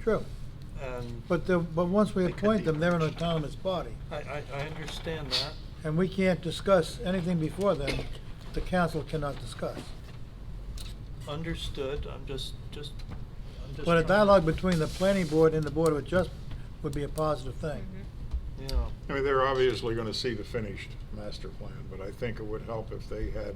True. And But once we appoint them, they're an autonomous body. I understand that. And we can't discuss anything before then, the council cannot discuss. Understood. I'm just But a trying- dialogue between the planning board and the Board of Adjustment would be a positive thing. Yeah. I mean, they're obviously gonna see the finished master plan, but I think it would help if they had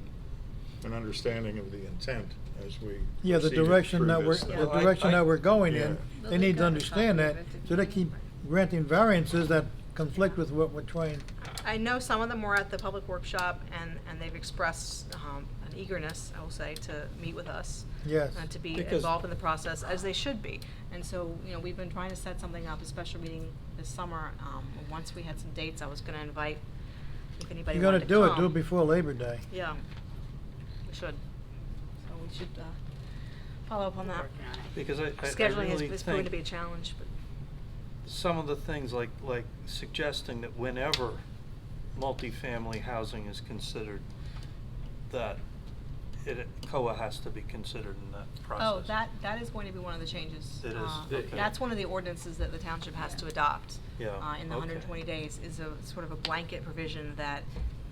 an understanding of the intent as we Yeah, the proceeded direction through that we're, this thing. the direction that we're going in, Yeah. they need to understand that, so they keep granting variances that conflict with what we're trying. I know some of them were at the public workshop, and they've expressed an eagerness, I will say, to meet with us. Yes. And to be Because- involved in the process, as they should be. And so, we've been trying to set something up, a special meeting this summer. Once we had some dates, I was gonna invite, if anybody You're wanted gonna to come. do it before Labor Day. Yeah, we should. So we should follow up on that. Because I Scheduling really is going to be a think challenge, but. some of the things like suggesting that whenever multifamily housing is considered, that COA has to be considered in that process. Oh, that is going to be one of the changes. It is? Okay. That's one of the ordinances that the township has to adopt. Yeah, In the okay. 120 days, is a sort of a blanket provision that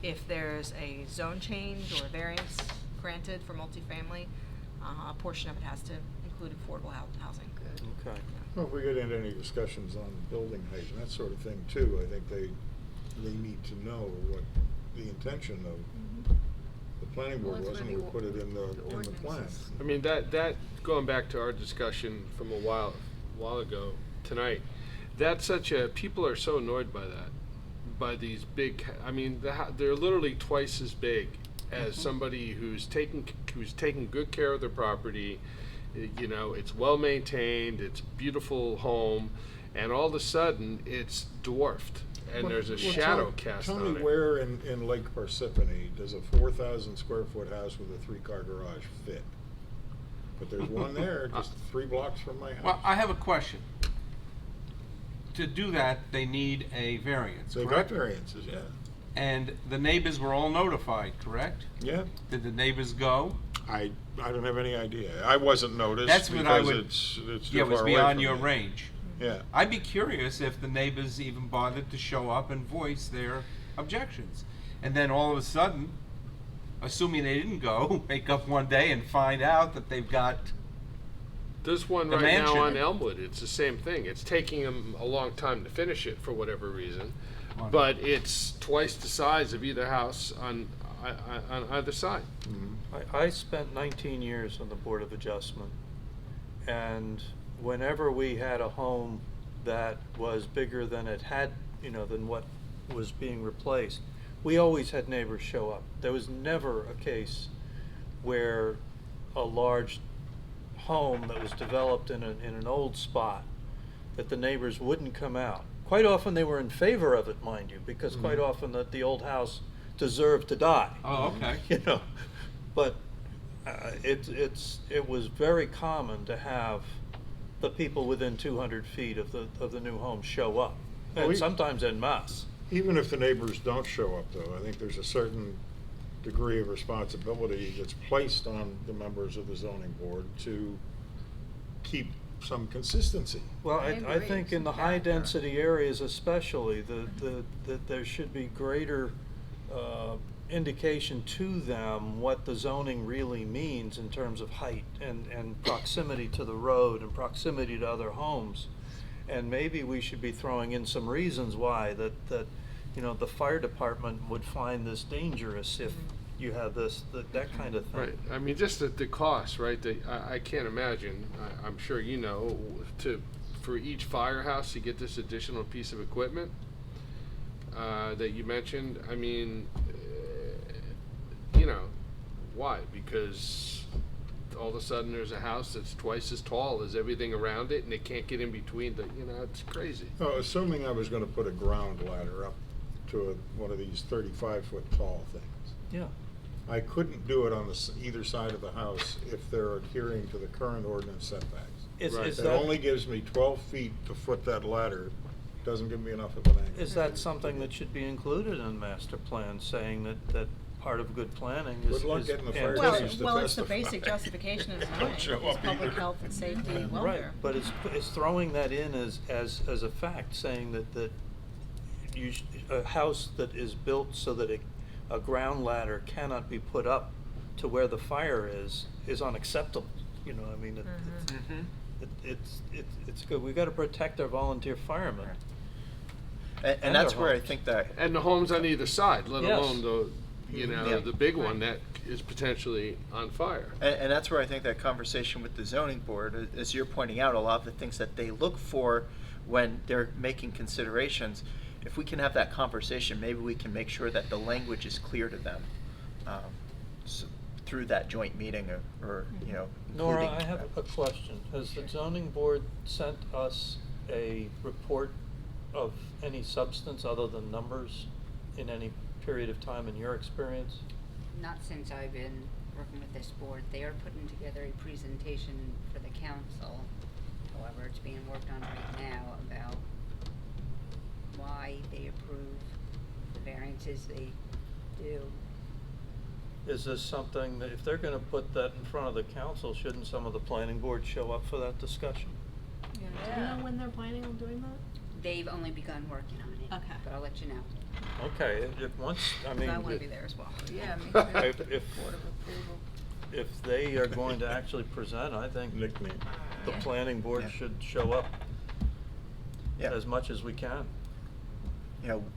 if there's a zone change or a variance granted for multifamily, a portion of it has to include affordable housing. Okay. Well, if we get into any discussions on building height and that sort of thing too, I think they need to know what the intention of the planning board was, and we put it in the plan. I mean, that going back to our discussion from a while ago tonight, that's people are so annoyed by that, by these big, I mean, they're literally twice as big as somebody who's taking good care of their property. It's well maintained, it's a beautiful home, and all of a sudden it's dwarfed, and there's a shadow cast on it. Tell me where in Lake Parsippany does a 4,000 square foot house with a 3-car garage fit? But there's one there, just 3 blocks from my house. Well, I have a question. To do that, they need a variance, They got correct? variances, yeah. And the neighbors were all notified, correct? Yeah. Did the neighbors go? I don't have any idea. I wasn't noticed That's what I because would. it's too Yeah, it was far away beyond from your me. range. Yeah. I'd be curious if the neighbors even bothered to show up and voice their objections. And then all of a sudden, assuming they didn't go, wake up one day and find out that they've got There's one the right now mansion. on Elmwood. It's the same thing. It's taking them a long time to finish it for whatever reason, but it's twice the size of either house on either side. I spent 19 years on the Board of Adjustment, and whenever we had a home that was bigger than it had, than what was being replaced, we always had neighbors show up. There was never a case where a large home that was developed in an old spot, that the neighbors wouldn't come out. Quite often they were in favor of it, mind you, because quite often the old house deserved to die. Oh, okay. But it was very common to have the people within 200 feet of the new home show up, and sometimes en masse. Even if the neighbors don't show up, though, I think there's a certain degree of responsibility that's placed on the members of the zoning board to keep some consistency. Well, I think in the high-density areas especially, that there should be greater indication to them what the zoning really means in terms of height and proximity to the road and proximity to other homes. And maybe we should be throwing in some reasons why that the fire department would find this dangerous if you have that kind of thing. Right. I mean, just the cost, right? I can't imagine. I'm sure for each firehouse to get this additional piece of equipment that you mentioned. I mean, why? Because all of a sudden there's a house that's twice as tall as everything around it, and they can't get in between it's crazy. Oh, assuming I was going to put a ground ladder up to one of these 35-foot tall things. Yeah. I couldn't do it on either side of the house if they're adhering to the current ordinance setbacks. It only gives me 12 feet to foot that ladder. Doesn't give me enough of an angle. Is that something that should be included in the master plan, saying that part of good planning is... Good luck getting the fire Well, chiefs to well, it's the testify. basic justification of Don't zoning, show it's up public either. health and safety and Right, welfare. but it's throwing that in as a fact, saying that a house that is built so that a ground ladder cannot be put up to where the fire is unacceptable. It's good. We've got to protect our volunteer firemen. And that's where I think that. And the homes on either side, let Yes. alone the big one that is potentially on fire. And that's where I think that conversation with the zoning board, as you're pointing out, a lot of the things that they look for when they're making considerations, if we can have that conversation, maybe we can make sure that the language is clear to them through that joint meeting or Nora, including I have a question. Has the zoning board sent us a report of any substance other than numbers in any period of time in your experience? Not since I've been working with this board. They are putting together a presentation for the council. However, it's being worked on right now about why they approve the variances they do. Is this something that, if they're gonna put that in front of the council, shouldn't some of the planning board show up for that discussion? Do you know when they're planning on doing that? They've only begun working on it. Okay. But I'll let you know. Okay, if once, I mean. I want to be there as well. Yeah, me If, too. if, Board of approval. if they are going to actually present, I think Nickname. the Yeah. planning board Yeah. should show up Yeah. as much as we can.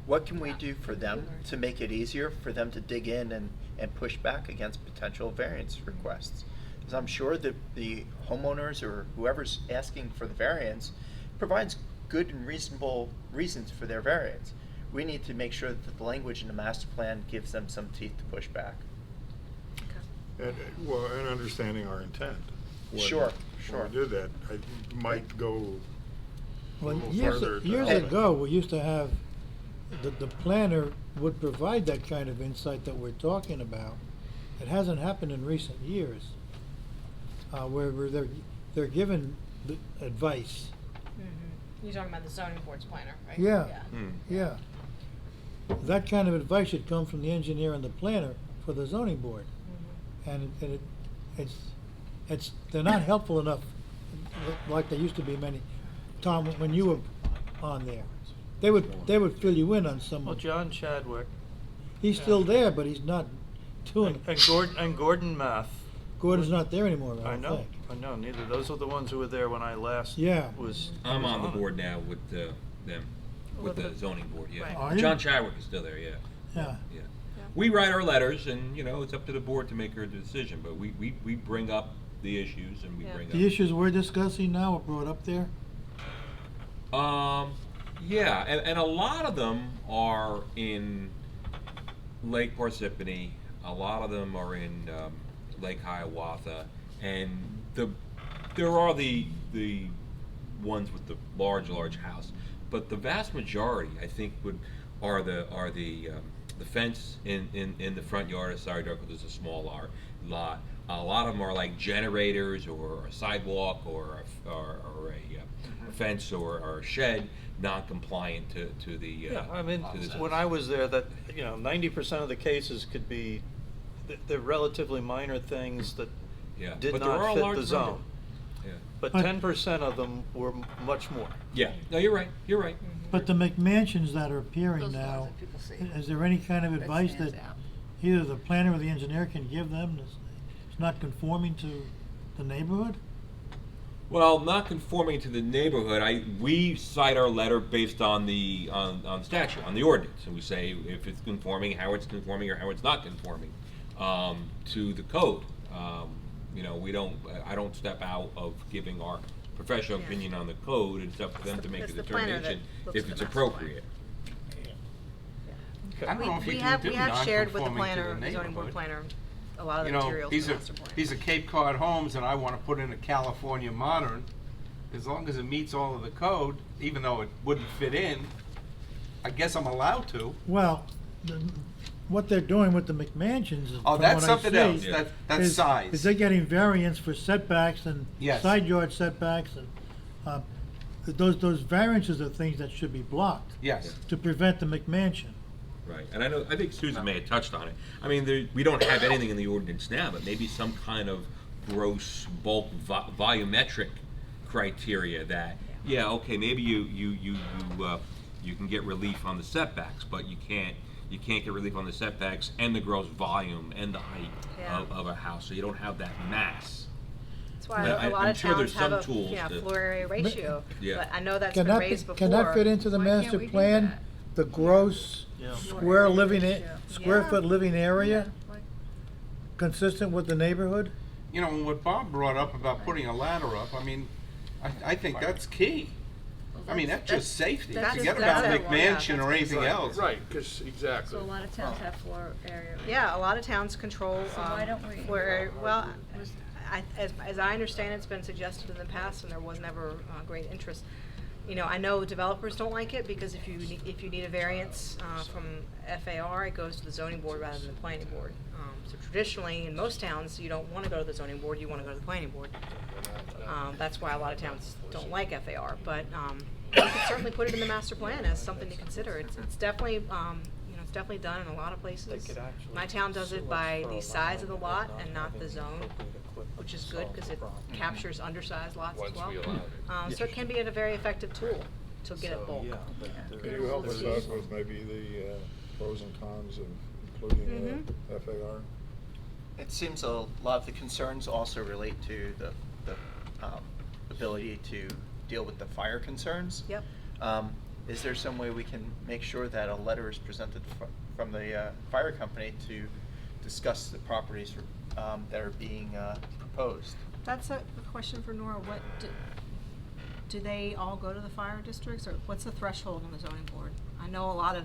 What can we do for them to make it easier for them to dig in and push back against potential variance requests? Because I'm sure that the homeowners or whoever's asking for the variance provides good and reasonable reasons for their variance. We need to make sure that the language in the master plan gives them some teeth to push back. And understanding our intent. Sure. When we do that, I might go a Well, little years further. years ago, we used to have, the planner would provide that kind of insight that we're talking about. It hasn't happened in recent years, where they're given the advice. You're talking about the zoning board's planner, right? Yeah, yeah. That kind of advice should come from the engineer and the planner for the zoning board. And they're not helpful enough like they used to be Tom, when you were on there. They would fill you in on some. Well, John Chadwick. He's still there, but he's not doing. And Gordon Math. Gordon's not there anymore, I I don't know, think. I know, neither. Those are the ones who were there when I last was. I'm on the it. board now with them, with the zoning board, yeah. Right. Are you? John Chadwick is still there, yeah. Yeah. Yeah. We write our letters and, it's up to the board to make our decision, but we bring up the issues and we bring up. The issues we're discussing now are brought up there? Yeah, and a lot of them are in Lake Parsippany. A lot of them are in Lake Hiawatha, and there are the ones with the large house, but the vast majority, I think, are the fence in the front yard, a side yard, because it's a small lot. A lot of them are like generators or a sidewalk or a fence or a shed, non-compliant to the. Yeah, I mean, to the- when I was there, that, 90% of the cases could be, they're relatively minor things that Yeah, did but there are not a fit large the number. zone. Yeah. But But- 10% of them were much more. Yeah, no, you're right. But the McMansions that are appearing Those are the now, ones that people see. is there any kind of That advice stands that out. either the planner or the engineer can give them that's it's not conforming to the neighborhood? Well, not conforming to the neighborhood, we cite our letter based on the statute, on the ordinance, and we say if it's conforming, how it's conforming, or how it's not conforming to the code. I don't step out of giving our professional Yeah. opinion on the code. It's up to them to make a It's the planner that determination looks if at it's the master plan. appropriate. I don't know if you We can have, do we have shared with the non-conforming to planner, the the zoning board neighborhood. planner, a lot of You the know, materials these for the are, master plan. these are Cape Cod homes, and I wanna put in a California modern. As long as it meets all of the code, even though it wouldn't fit in, I guess I'm allowed to. Well, what they're doing with the McMansions is, Oh, from that's what I something see, else. That's is- size. Is they're getting variance for setbacks and Yes. side yard setbacks and, those variances are things that should be blocked. Yes. To prevent the McMansion. Right, and I think Susan may have touched on it. I mean, we don't have anything in the ordinance now, but maybe some kind of gross bulk volumetric criteria that, yeah, okay, maybe you can get relief on the setbacks, but you can't get relief on the setbacks and the gross volume and the height Yeah. of a house, so you don't have that mass. That's why I- a lot I'm of sure there's towns have some a, tools yeah, to- floor area ratio, Yeah. but I know that's Can been that, raised before. can that fit into the Why can't master we do plan? that? The gross Yeah. square living, square Yeah. foot living area, Why- consistent with the neighborhood? You know, what Bob brought up about putting a ladder up, I mean, I think that's key. I mean, that's just safety. that's- Forget that's about it. Yeah, McMansion or that's anything else. Right, because, exactly. So a lot of towns have floor area. Yeah, a lot of towns control, So why don't we- floor area. Well, as I understand, it's been suggested in the past, and there was never great interest. I know developers don't like it, because if you need a variance from FAR, it goes to the zoning board rather than the planning board. So traditionally, in most towns, you don't wanna go to the zoning board, you wanna go to the planning board. That's why a lot of towns don't like FAR, but, you could certainly put it in the master plan as something to consider. It's definitely, it's definitely done in a lot of places. My town does it by the size of the lot and not the zone, which is good, because it captures undersized lots as well. So it can be a very effective tool to get it bulk. Can you help us out with maybe the pros and cons of including FAR? It seems a lot of the concerns also relate to the ability to deal with the fire concerns. Yep. Is there some way we can make sure that a letter is presented from the fire company to discuss the properties that are being proposed? That's a question for Nora. What, do they all go to the fire districts, or what's the threshold on the zoning board? I know a lot of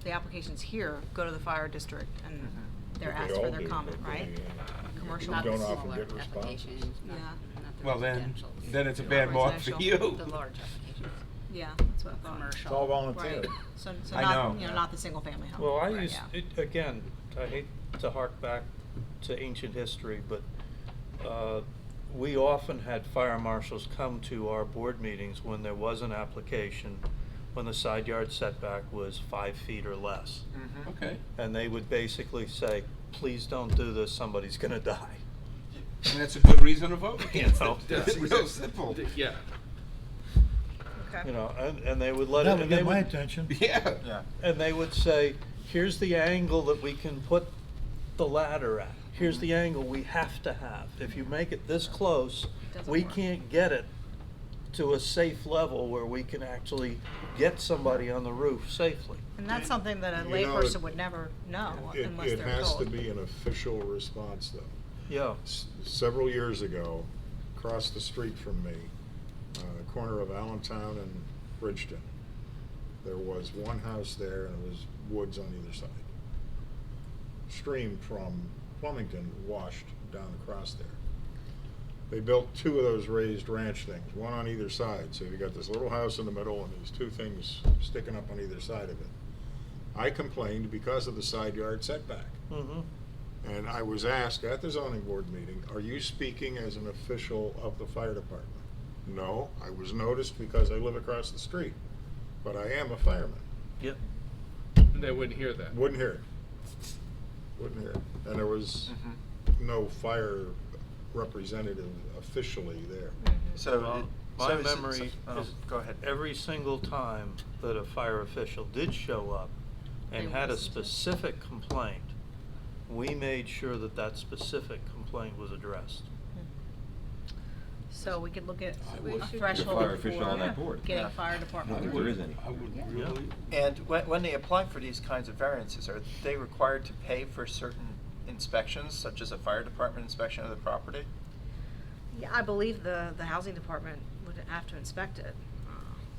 the applications here go to the fire district, and they're They asked all for their do, comment, but right? they, Commercial. we Not the don't often smaller get responses. applications, not Yeah. the Well, then residential. it's a bad mark for you. The large applications, Yeah, that's what I thought. commercial. It's all volunteer. Right. So I not, know. not the single family home. Well, I Right, used, yeah. again, I hate to hark back to ancient history, but we often had fire marshals come to our board meetings when there was an application, when the side yard setback was 5 feet or less. Okay. And they would basically say, please don't do this, somebody's gonna die. And that's a good reason to vote You against know? it. It's real simple. Yeah. Okay. And they would let it, That would and they get my would, attention. Yeah. Yeah. and they would say, here's the angle that we can put the ladder at. Here's the angle we have to have. If you make it this close, Doesn't we work. can't get it to a safe level where we can actually get somebody on the roof safely. And that's something that a You know, layperson it- would never know unless It they're has to told. be an official response, though. Yeah. Several years ago, across the street from me, corner of Allentown and Bridgeton. There was one house there and it was woods on either side. Stream from Flemington washed down across there. They built 2 of those raised ranch things, one on either side. So you got this little house in the middle and these 2 things sticking up on either side of it. I complained because of the side yard setback. And I was asked at the zoning board meeting, are you speaking as an official of the fire department? No, I was noticed because I live across the street, but I am a fireman. Yep. They wouldn't hear that. Wouldn't hear it. Wouldn't hear it. And there was no fire representative officially there. So, Well, my so is it- memory oh, is go ahead. every single time that a fire official did show up and They had a listened to it. specific complaint, we made sure that that specific complaint was addressed. So we could look at We a should- threshold Fire official on that for board. getting Yeah. fire I don't department. think there is any. I would Yeah. really, And when they apply for these kinds of variances, are they required to pay for certain inspections, such as a fire department inspection of the property? Yeah, I believe the housing department would have to inspect it.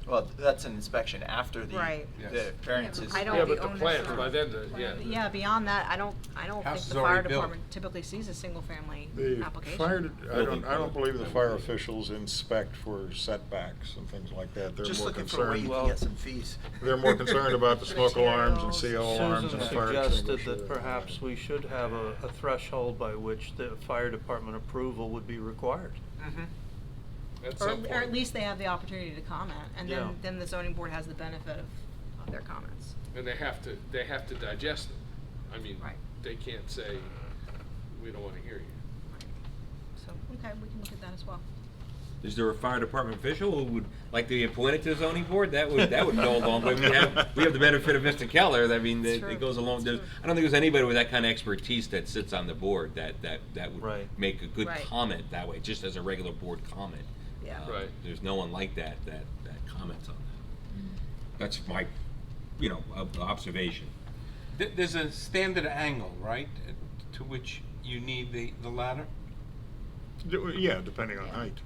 Well, that's an inspection after the, Right. the variances. I don't- Yeah, the but the owners plans, are- by then, yeah. Yeah, beyond that, I don't think House is the fire already built. department typically sees a single family The application. fire, I don't believe the fire officials inspect for setbacks and things like that. They're Just more looking for a way you concerned, can get some fees. they're more concerned about the smoke alarms and Materials. CO alarms Susan and fire suggested extinguisher. that perhaps we should have a threshold by which the fire department approval would be required. At Or, some or point. at least they have the opportunity to comment, and Yeah. then the zoning board has the benefit of their comments. And they have to digest it. I mean, Right. they can't say, we don't wanna hear you. So, okay, we can look at that as well. Is there a fire department official who would like to be appointed to the zoning board? That would go a long way. We have the benefit of Mr. Keller. I mean, That's it true. goes along. That's There's, true. I don't think there's anybody with that kind of expertise that sits on the board that would Right. make a good Right. comment that way, just as a regular board comment. Yeah. Right. There's no one like that comments on that. That's my, observation. there's a standard angle, right, to which you need the ladder? Yeah, depending on height.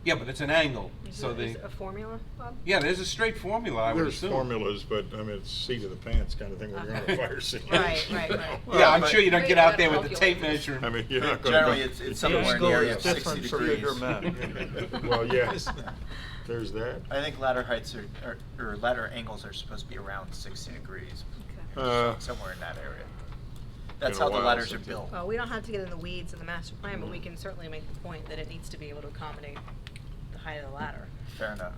Yeah, but it's an angle, Is so there- is they, it a formula, Bob? yeah, there's a straight formula, I would There's assume. formulas, but I mean, it's seat of the pants kind of thing when you're on a fire scene. Right. Yeah, I'm but- sure you don't get out there with the tape measure. I mean, you're not gonna. Generally, it's somewhere in the area of 60 Different for bigger degrees. men. Well, yes, there's that. I think ladder heights or ladder angles are supposed to be around 60 degrees, somewhere in that area. That's Been a how the while ladders are since built. Well, we don't have to get in the weeds in the master plan, but we can certainly make the point that it needs to be able to accommodate the height of the ladder. Fair enough.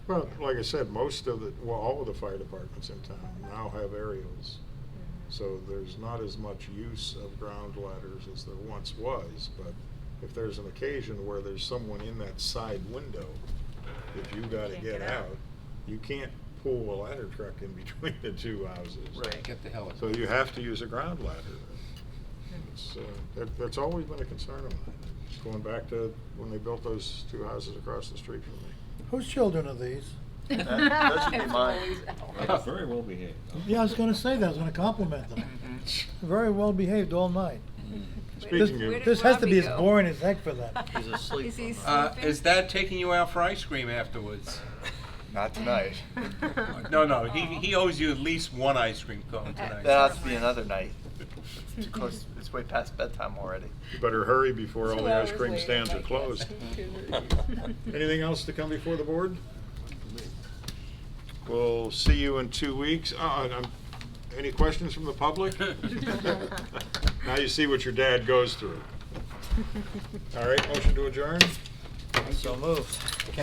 Well, like I said, all of the fire departments in town now have aerials. So there's not as much use of ground ladders as there once was, but if there's an occasion where there's someone in that side window, if you gotta Can't get get out. out, you can't pull a ladder truck in between the 2 houses. Right. Get the hell out. So you have to use a ground ladder. It's, that's always been a concern of mine, going back to when they built those 2 houses across the street from me. Whose children are these? Those would be mine. Very well behaved. Yeah, I was gonna say that, I was gonna compliment them. Very well behaved all night. Speaking Where of, did This has to Robbie be as go? boring as heck for them. He's asleep. Is he on that. sleeping? Is Dad taking you out for ice cream afterwards? Not tonight. No, he owes you at least 1 ice cream cone tonight. That'll have to be another night. It's too close. It's way past bedtime already. you better hurry before all 2 the ice hours cream later, stands I are closed. guess. Anything else to come before the board? We'll see you in 2 weeks. Any questions from the public? Now you see what your dad goes through. All right, motion to adjourn? So moved.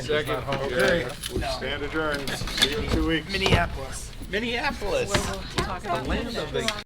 Second. Okay, we stand adjourned. See you in 2 weeks. Minneapolis. We'll talk about that.